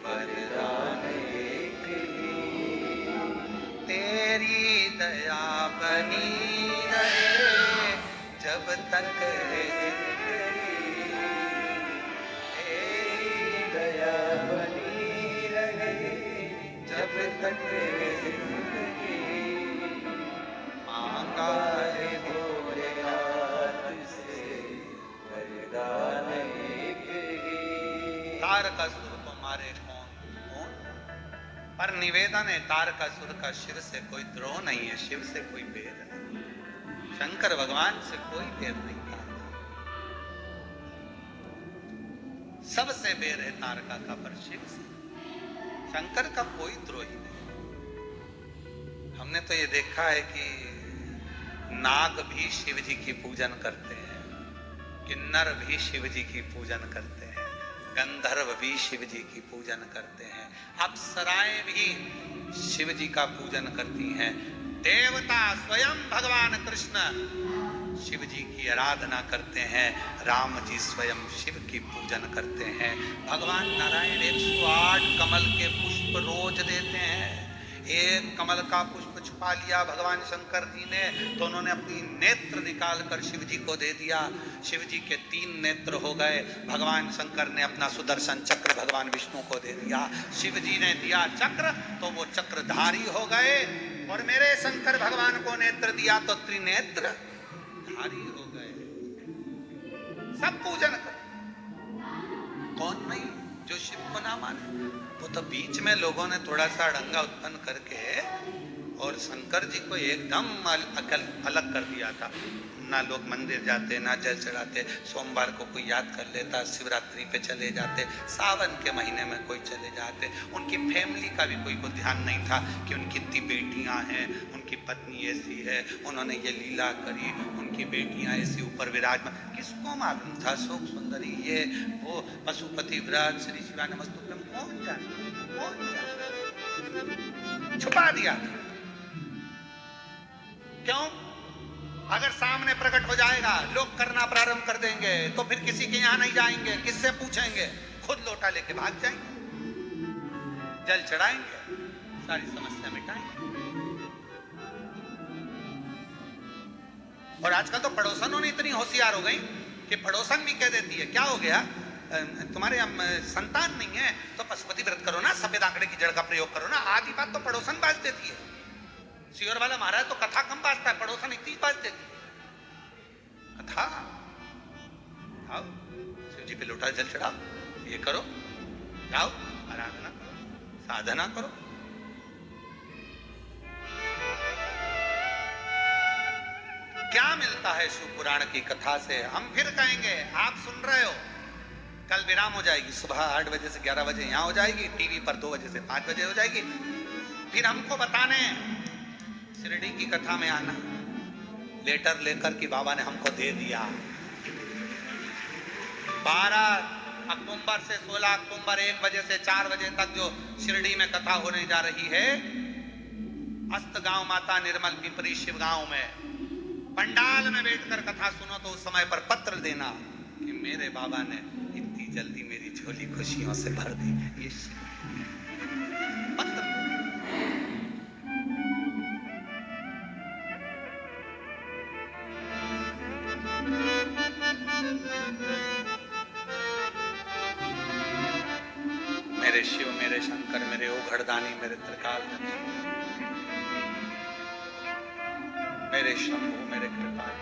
वरदान एक ही, तेरी दया बनी रहे जब तक है जिंदगी, तेरी दया बनी रहे जब तक है जिंदगी। मांगा है भोलेनाथ से वरदान एक ही। तारकासुर को मारे कौन? पर निवेदन है तारकासुर का शिव से कोई द्रोह नहीं है, शिव से कोई भेद नहीं। शंकर भगवान से कोई बैर नहीं था, सबसे बैर है तारका का, पर शिव से शंकर का कोई द्रोही नहीं। हमने तो ये देखा है कि नाग भी शिव जी की पूजन करते हैं, किन्नर भी शिव जी की पूजन करते हैं, गंधर्व भी शिव जी की पूजन करते हैं, अप्सराएं भी शिव जी का पूजन करती हैं, देवता स्वयं भगवान कृष्ण शिव जी की आराधना करते हैं, राम जी स्वयं शिव की पूजन करते हैं, भगवान नारायण 108 कमल के पुष्प रोज देते हैं। एक कमल का पुष्प छुपा लिया भगवान शंकर जी ने तो उन्होंने अपनी नेत्र निकाल कर शिव जी को दे दिया, शिव जी के 3 नेत्र हो गए। भगवान शंकर ने अपना सुदर्शन चक्र भगवान विष्णु को दे दिया, शिव जी ने दिया चक्र तो वो चक्रधारी हो गए, और मेरे शंकर भगवान को नेत्र दिया तो त्रिनेत्र धारी हो गए। सब पूजन कर, कौन नहीं जो शिव को ना माने। वो तो बीच में लोगों ने थोड़ा सा अड़ंगा उत्पन्न करके और शंकर जी को एकदम अलग कर दिया था। ना लोग मंदिर जाते, ना जल चढ़ाते, सोमवार को कोई याद कर लेता, शिवरात्रि पे चले जाते, सावन के महीने में कोई चले जाते। उनकी फैमिली का भी कोई को ध्यान नहीं था कि उनकी इतनी बेटियां हैं, उनकी पत्नी ऐसी है, उन्होंने ये लीला करी, उनकी बेटियां ऐसी ऊपर विराजमान। किसको मालूम था शोक सुंदरी ये वो पशुपति विराज श्री शिवाय नमस्तुभ्यम, कौन जाने, कौन जाने, छुपा दिया था। क्यों? अगर सामने प्रकट हो जाएगा, लोग करना प्रारंभ कर देंगे, तो फिर किसी के यहां नहीं जाएंगे, किससे पूछेंगे, खुद लोटा लेके भाग जाएंगे, जल चढ़ाएंगे, सारी समस्या मिटाएंगे। और आजकल तो पड़ोसनों ने इतनी होशियार हो गई कि पड़ोसन भी कह देती है, क्या हो गया तुम्हारे संतान नहीं है तो पशुपति व्रत करो ना, सफेद आंकड़े की जड़ का प्रयोग करो ना। आधी बात तो पड़ोसन बाज देती है। सियोर वाला महाराज तो कथा कम बाजता है, पड़ोसन इतनी बाज देती है कथा। आओ शिव जी पे लोटा जल चढ़ाओ, ये करो, जाओ आराधना करो, साधना करो। क्या मिलता है शिव पुराण की कथा से? हम फिर कहेंगे, आप सुन रहे हो, कल विराम हो जाएगी, सुबह 8 बजे से 11 बजे यहां हो जाएगी, टीवी पर 2 बजे से 5 बजे हो जाएगी। फिर हमको बताने शिरडी की कथा में आना, लेटर लेकर कि बाबा ने हमको दे दिया। 12 अक्टूबर से 16 अक्टूबर 1 बजे से 4 बजे तक जो शिरडी में कथा होने जा रही है, अस्त गांव माता निर्मल पिपरी शिव गांव में पंडाल में बैठकर कथा सुनो तो उस समय पर पत्र देना कि मेरे बाबा ने इतनी जल्दी मेरी झोली खुशियों से भर दी। ये पत्र मेरे शिव, मेरे शंकर, मेरे ओघड़दानी, मेरे त्रिकाल, मेरे शंभु, मेरे कृपाल,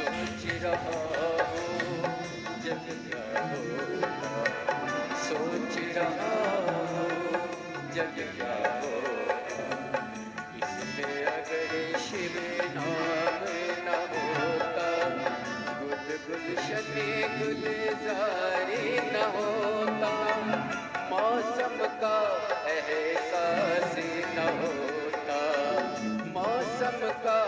सोच रहा हूँ जब क्या होगा, सोच रहा हूँ जब क्या होगा, इसमें अगर शिव नाम न होता, गुल गुलशन गुलजारी न होता, मौसम का एहसास न होता, मौसम का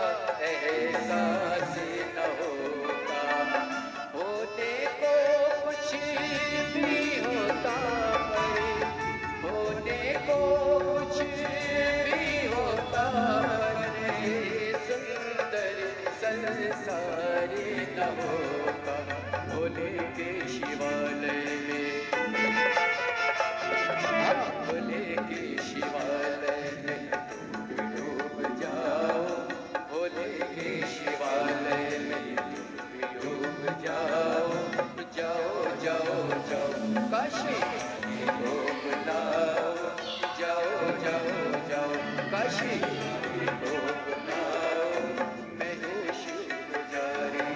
एहसास न होता, होने को कुछ भी होता पर, होने को कुछ भी होता पर, ये सुंदर संसार न होता, भोले के शिवालय में, भोले के शिवालय में डूब जाओ, भोले के शिवालय में डूब जाओ, जाओ जाओ जाओ काशी को बुलाओ, जाओ जाओ जाओ काशी को बुलाओ, मैं हूँ शिव पुजारी।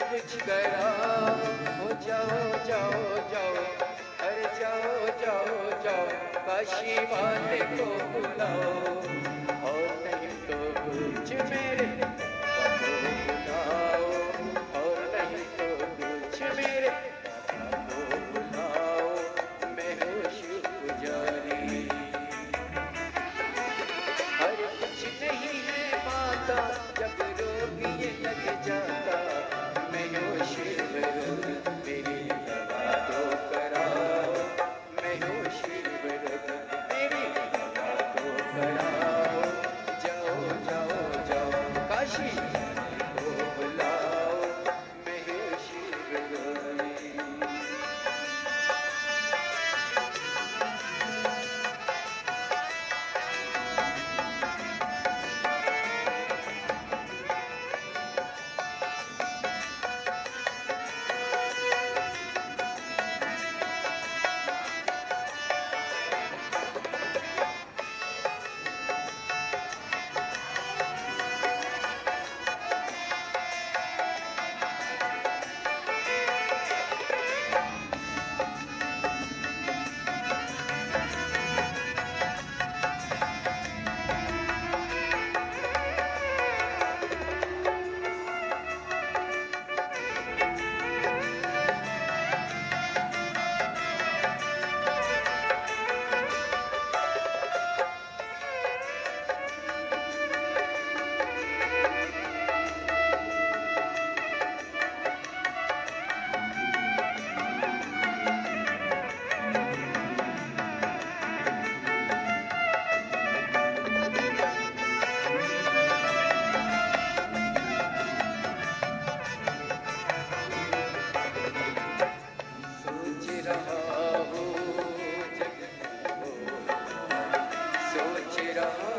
कुछ करा हो, जाओ जाओ जाओ, अरे जाओ जाओ जाओ, काशी वाले को बुलाओ, और नहीं तो कुछ मेरे बाबा को बुलाओ, और नहीं तो कुछ मेरे बाबा को बुलाओ, मैं हूँ शिव पुजारी। हर कुछ नहीं है माता जब रोग ये लग जाता, मैं हूँ शिव मेरी दवा दो कराओ, मैं हूँ शिव कराओ, जाओ जाओ जाओ काशी को बुलाओ, महेशी गगरी। सोच रहा हूँ जग को, सोच रहा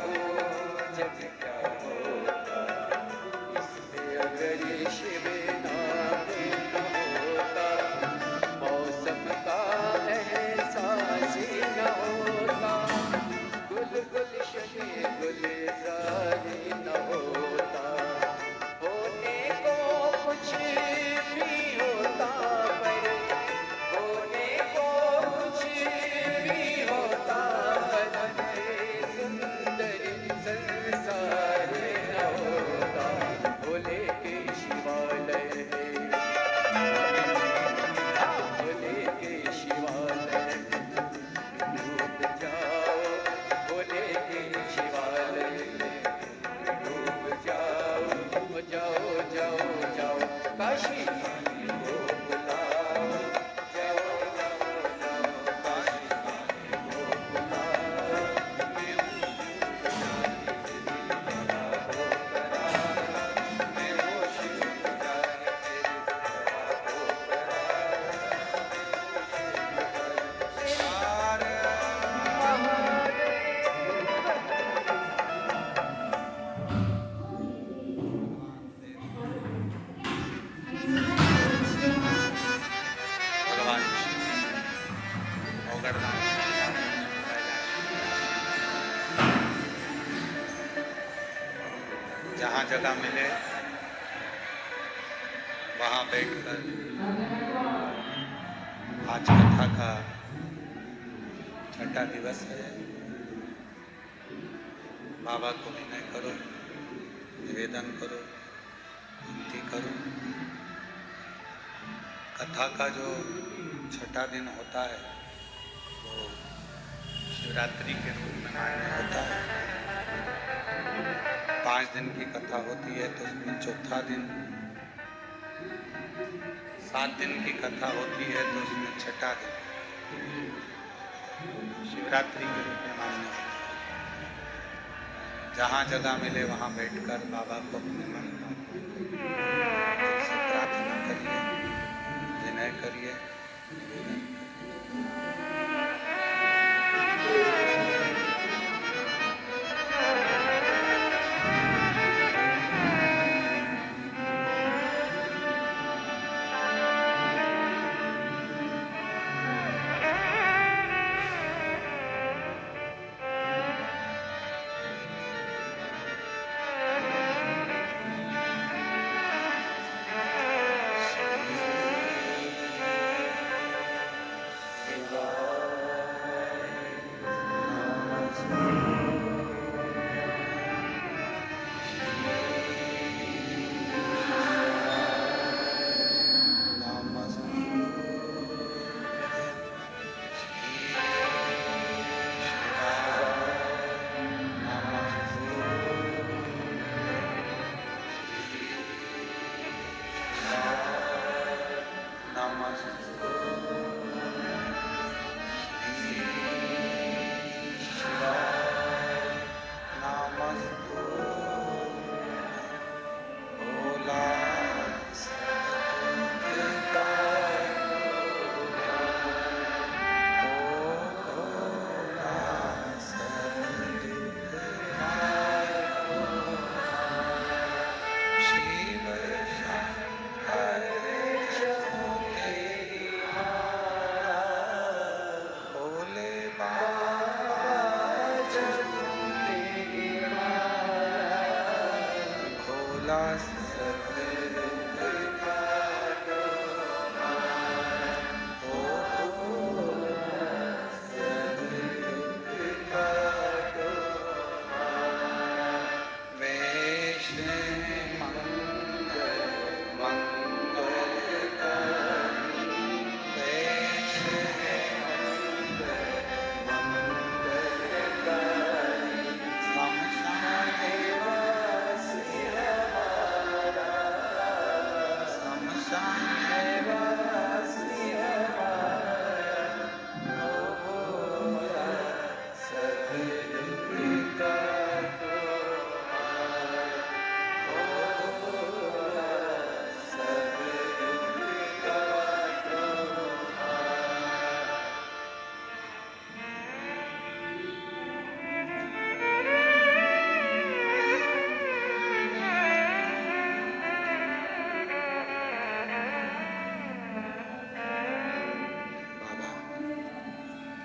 हूँ जग क्या होता, इसमें अगर शिव नाम न होता, मौसम का एहसास ही न होता, गुल गुलशन गुलजारी न होता, होने को कुछ भी होता, पर होने को कुछ भी होता, पर सुंदर संसार न होता, भोले के शिवालय में, भोले के शिवालय में डूब जाओ, भोले के शिवालय में डूब जाओ, जाओ जाओ जाओ काशी को बुलाओ, जाओ जाओ जाओ काशी को बुलाओ, मैं हूँ शिव पुजारी, तेरी दया को कराओ, भगवान ओगरदान जहाँ जगह मिले वहाँ बैठकर आज कथा का छठा दिवस है। बाबा को विनय करो, निवेदन करो, विनती करो। कथा का जो छठा दिन होता है वो शिवरात्रि के रूप में मान्य होता है। 5 दिन की कथा होती है तो उसमें चौथा दिन, 7 दिन की कथा होती है तो उसमें छठा दिन शिवरात्रि के रूप में मान्य होता है। जहाँ जगह मिले वहाँ बैठकर बाबा को अपने मन से प्रार्थना करिए, विनय करिए, निवेदन करिए।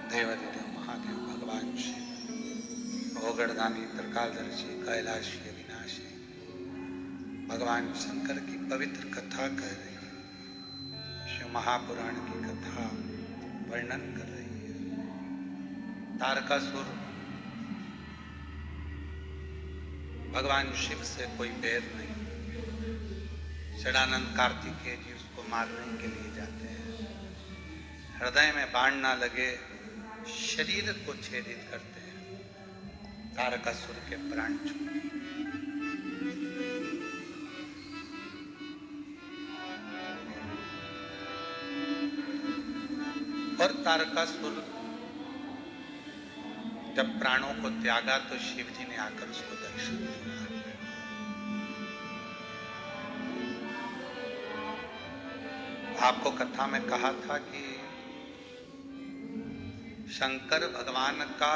देवादिदेव महादेव भगवान शिव, भोगड़दानी त्रिकालदर्शी कैलाशी अविनाशी, भगवान शंकर की पवित्र कथा कह रही है, शिव महापुराण की कथा वर्णन कर रही है। तारकासुर भगवान शिव से कोई बैर नहीं। षडानंद कार्तिकेय जी उसको मारने के लिए जाते हैं। हृदय में बाण ना लगे, शरीर को छेदित करते हैं, तारकासुर के प्राण छूटते हैं। और तारकासुर जब प्राणों को त्यागा तो शिव जी ने आकर उसको दर्शन दिया। आपको कथा में कहा था कि शंकर भगवान का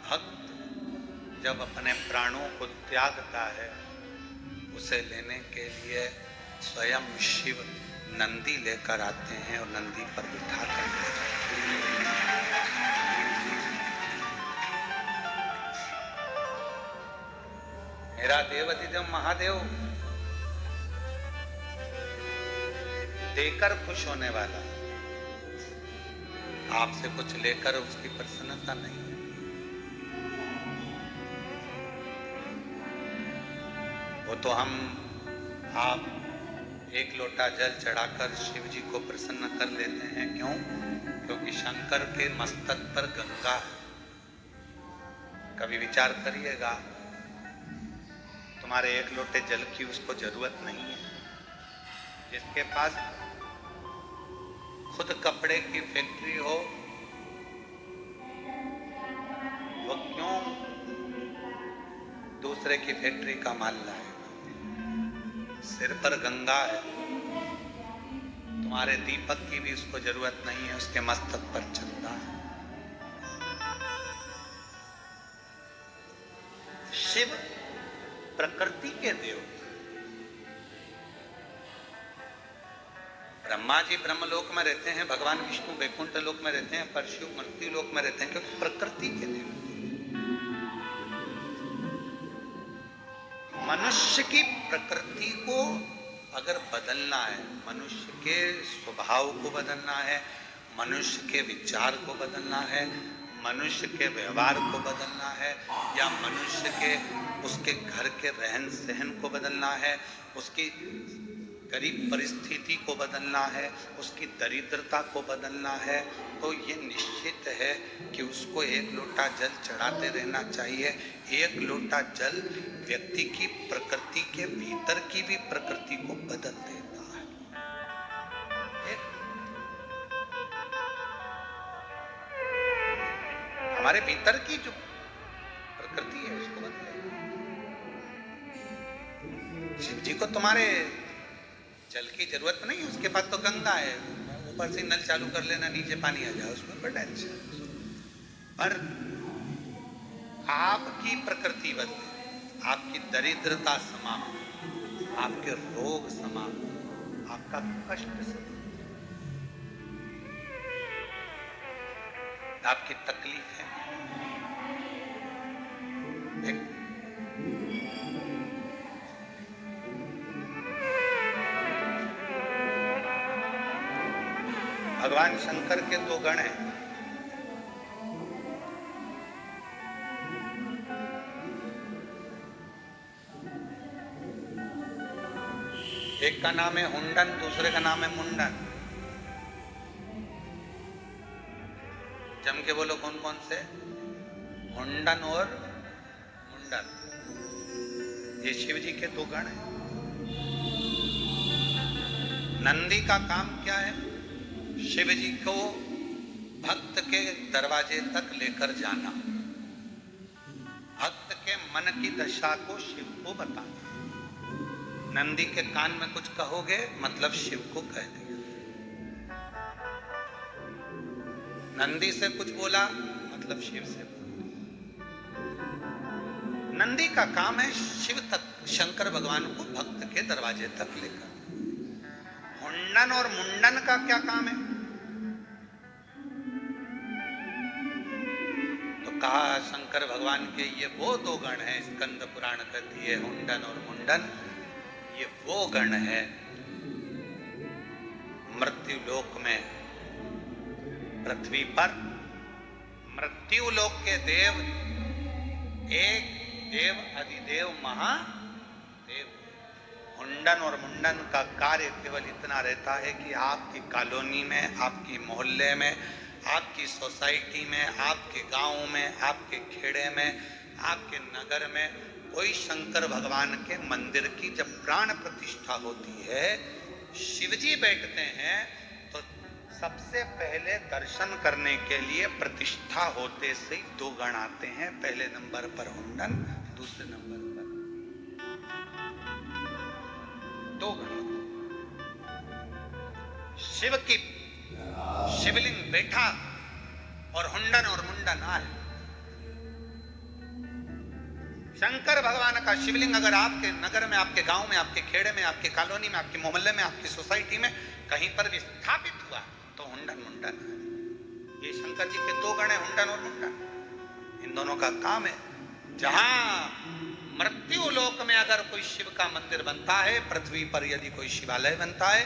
भक्त जब अपने प्राणों को त्यागता है, उसे लेने के लिए स्वयं शिव नंदी लेकर आते हैं और नंदी पर बिठा कर मेरा देवादिदेव महादेव देकर खुश होने वाला, आपसे कुछ लेकर उसकी प्रसन्नता नहीं है। वो तो आप एक लोटा जल चढ़ाकर शिव जी को प्रसन्न कर लेते हैं। क्यों? क्योंकि शंकर के मस्तक पर गंगा है। कभी विचार करिएगा, तुम्हारे एक लोटे जल की उसको जरूरत नहीं है। जिसके पास खुद कपड़े की फैक्ट्री हो, वो क्यों दूसरे की फैक्ट्री का माल लाएगा? सिर पर गंगा है, तुम्हारे दीपक की भी उसको जरूरत नहीं है, उसके मस्तक पर चंदा है। शिव प्रकृति के देव, ब्रह्मा जी ब्रह्मलोक में रहते हैं, भगवान विष्णु वैकुंठ लोक में रहते हैं, परशु मृत्यु लोक में रहते हैं, क्योंकि प्रकृति के देव। मनुष्य की प्रकृति को अगर बदलना है, मनुष्य के स्वभाव को बदलना है, मनुष्य के विचार को बदलना है, मनुष्य के व्यवहार को बदलना है, या मनुष्य के उसके घर के रहन सहन को बदलना है, उसकी गरीब परिस्थिति को बदलना है, उसकी दरिद्रता को बदलना है, तो ये निश्चित है कि उसको एक लोटा जल चढ़ाते रहना चाहिए। एक लोटा जल व्यक्ति की प्रकृति के भीतर की भी प्रकृति को बदल देता है। हमारे भीतर की जो प्रकृति है उसको बदले। शिव जी को तुम्हारे जल की जरूरत नहीं है, उसके पास तो गंगा है, ऊपर से नल चालू कर लेना, नीचे पानी आ जाए, उसमें बड़ा टेंशन। पर आपकी प्रकृति बदले, आपकी दरिद्रता समाप्त, आपके रोग समाप्त, आपका कष्ट समाप्त, आपकी तकलीफें भगवान शंकर के दो गण हैं। एक का नाम है हुंडन, दूसरे का नाम है मुंडन। जम के बोलो कौन कौन से? हुंडन और मुंडन, ये शिव जी के दो गण हैं। नंदी का काम क्या है? शिव जी को भक्त के दरवाजे तक लेकर जाना, भक्त के मन की दशा को शिव को बताना। नंदी के कान में कुछ कहोगे मतलब शिव को कह दिया। नंदी से कुछ बोला मतलब शिव से बोला। नंदी का काम है शिव तक, शंकर भगवान को भक्त के दरवाजे तक लेकर। मुंडन और मुंडन का क्या काम है? कहा शंकर भगवान के ये वो दो गण हैं, स्कंद पुराण कहती है हुंडन और मुंडन, ये वो गण है मृत्यु लोक में, पृथ्वी पर मृत्यु लोक के देव एक देव अधिदेव महादेव। हुंडन और मुंडन का कार्य केवल इतना रहता है कि आपकी कॉलोनी में, आपकी मोहल्ले में, आपकी सोसाइटी में, आपके गांव में, आपके खेड़े में, आपके नगर में कोई शंकर भगवान के मंदिर की जब प्राण प्रतिष्ठा होती है, शिवजी बैठते हैं, तो सबसे पहले दर्शन करने के लिए प्रतिष्ठा होते से ही दो गण आते हैं। पहले नंबर पर हुंडन, दूसरे नंबर पर दो गण। शिव की शिवलिंग बैठा और हुंडन और मुंडन आए। शंकर भगवान का शिवलिंग अगर आपके नगर में, आपके गांव में, आपके खेड़े में, आपके कॉलोनी में, आपके मोहल्ले में, आपकी सोसाइटी में कहीं पर भी स्थापित हुआ तो हुंडन मुंडन। ये शंकर जी के दो गण हैं, हुंडन और मुंडन। इन दोनों का काम है, जहां मृत्यु लोक में अगर कोई शिव का मंदिर बनता है, पृथ्वी पर यदि कोई शिवालय बनता है,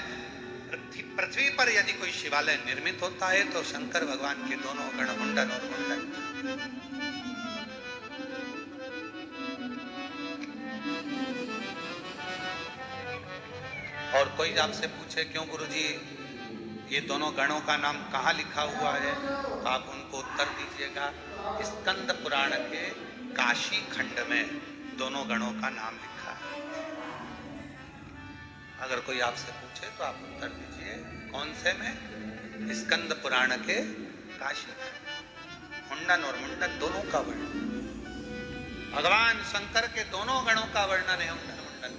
पृथ्वी पर यदि कोई शिवालय निर्मित होता है, तो शंकर भगवान के दोनों गण हुंडन और मुंडन। और कोई आपसे पूछे क्यों गुरुजी ये दोनों गणों का नाम कहाँ लिखा हुआ है, तो आप उनको उत्तर दीजिएगा स्कंद पुराण के काशी खंड में दोनों गणों का नाम लिखा है। अगर कोई आपसे पूछे तो आप उत्तर दीजिए कौन से में, स्कंद पुराण के काशी खंड। हुंडन और मुंडन दोनों का वर्णन, भगवान शंकर के दोनों गणों का वर्णन है हुंडन मुंडन।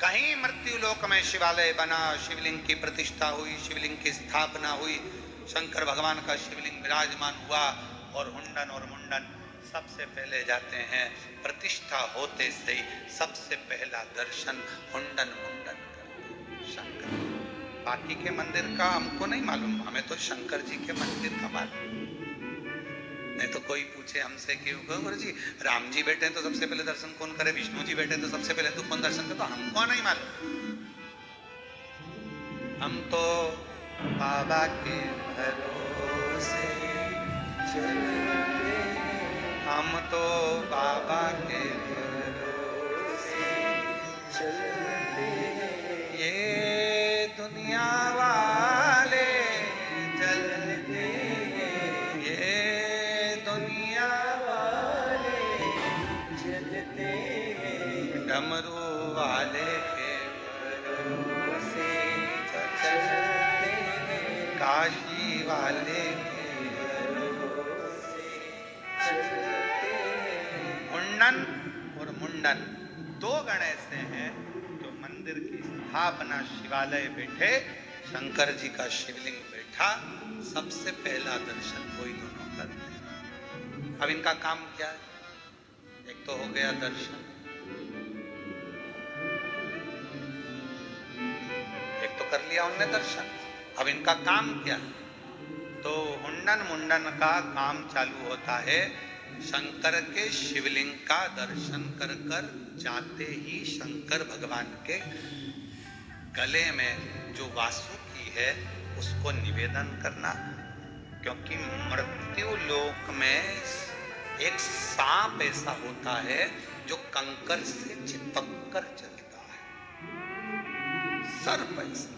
कहीं मृत्यु लोक में शिवालय बना, शिवलिंग की प्रतिष्ठा हुई, शिवलिंग की स्थापना हुई, शंकर भगवान का शिवलिंग विराजमान हुआ, और हुंडन और मुंडन सबसे पहले जाते हैं। प्रतिष्ठा होते से ही सबसे पहला दर्शन हुंडन मुंडन करते शंकर। बाकी के मंदिर का हमको नहीं मालूम, हमें तो शंकर जी के मंदिर का मालूम। नहीं तो कोई पूछे हमसे कि गुरु जी राम जी बैठे हैं तो सबसे पहले दर्शन कौन करे, विष्णु जी बैठे तो सबसे पहले तू कौन दर्शन करे, तो हमको नहीं मालूम। हम तो बाबा के भरोसे चलते, हम तो बाबा के भरोसे चलते, ये दुनिया वाले चलते, ये दुनिया वाले चलते, डमरू वाले के भरोसे चलते, काशी वाले के भरोसे चलते। हुंडन और मुंडन दो गण ऐसे हैं जो मंदिर की स्थापना, शिवालय बैठे, शंकर जी का शिवलिंग बैठा, सबसे पहला दर्शन कोई दोनों करते हैं। अब इनका काम क्या है, एक तो हो गया दर्शन, एक तो कर लिया उनने दर्शन, अब इनका काम क्या है, तो हुंडन मुंडन का काम चालू होता है शंकर के शिवलिंग का दर्शन कर कर जाते ही शंकर भगवान के गले में जो वासुकी है उसको निवेदन करना, क्योंकि मृत्यु लोक में एक सांप ऐसा होता है जो कंकर से चिपक कर चलता है, सर्प ऐसा।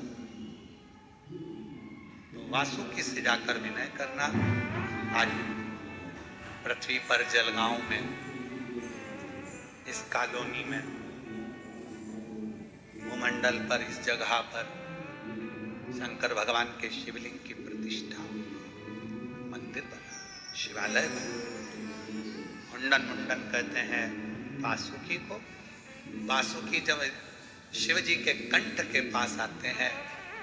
तो वासुकी से जाकर विनय करना। आज पृथ्वी पर जलगांव में, इस कॉलोनी में, भूमंडल पर, इस जगह पर शंकर भगवान के शिवलिंग की प्रतिष्ठा हुई, मंदिर बना, शिवालय बना। हुंडन मुंडन कहते हैं वासुकी को। वासुकी जब शिव जी के कंठ के पास आते हैं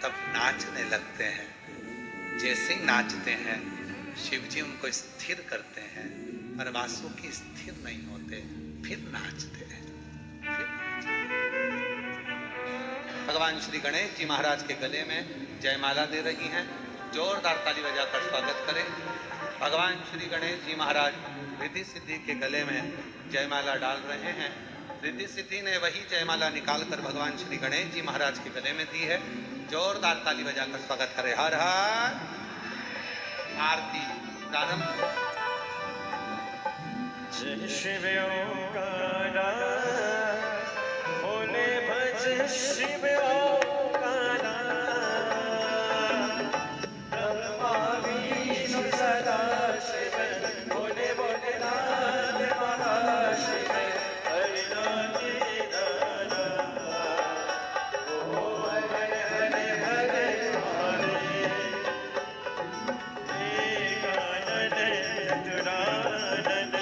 तब नाचने लगते हैं। जैसे ही नाचते हैं शिव जी उनको स्थिर करते हैं, पर वासुकी स्थिर नहीं होते, फिर नाचते हैं, फिर नाचते हैं। भगवान श्री गणेश जी महाराज के गले में जयमाला दे रही हैं। जोरदार ताली बजाकर स्वागत करें। भगवान श्री गणेश जी महाराज रिद्धि सिद्धि के गले में जयमाला डाल रहे हैं। रिद्धि सिद्धि ने वही जयमाला निकालकर भगवान श्री गणेश जी महाराज के गले में दी है। जोरदार ताली बजाकर स्वागत करें। हर हर। आरती प्रारंभ। जय शिव ओंकारा, भोले भज शिव ओंकारा, ब्रह्मा विष्णु सदा शिव, भोले भोलेनाथ महाशिव, हरि नाम दारा, ओ हरे हरे हरे हरे, एकानन चतुरानन,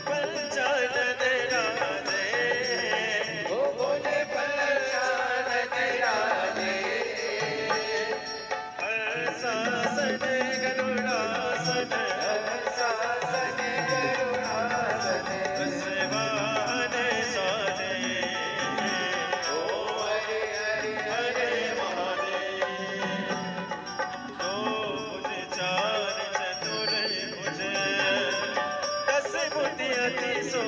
पंचानन राधे, ओ भोले पंचानन राधे, हर्षासन गरुड़ासन, हर्षासन गरुड़ासन, बसवाहन साजे, ओ हरे हरे हरे महादेव, दो भुज चार चतुर भुज, दस बुद्धि अति सो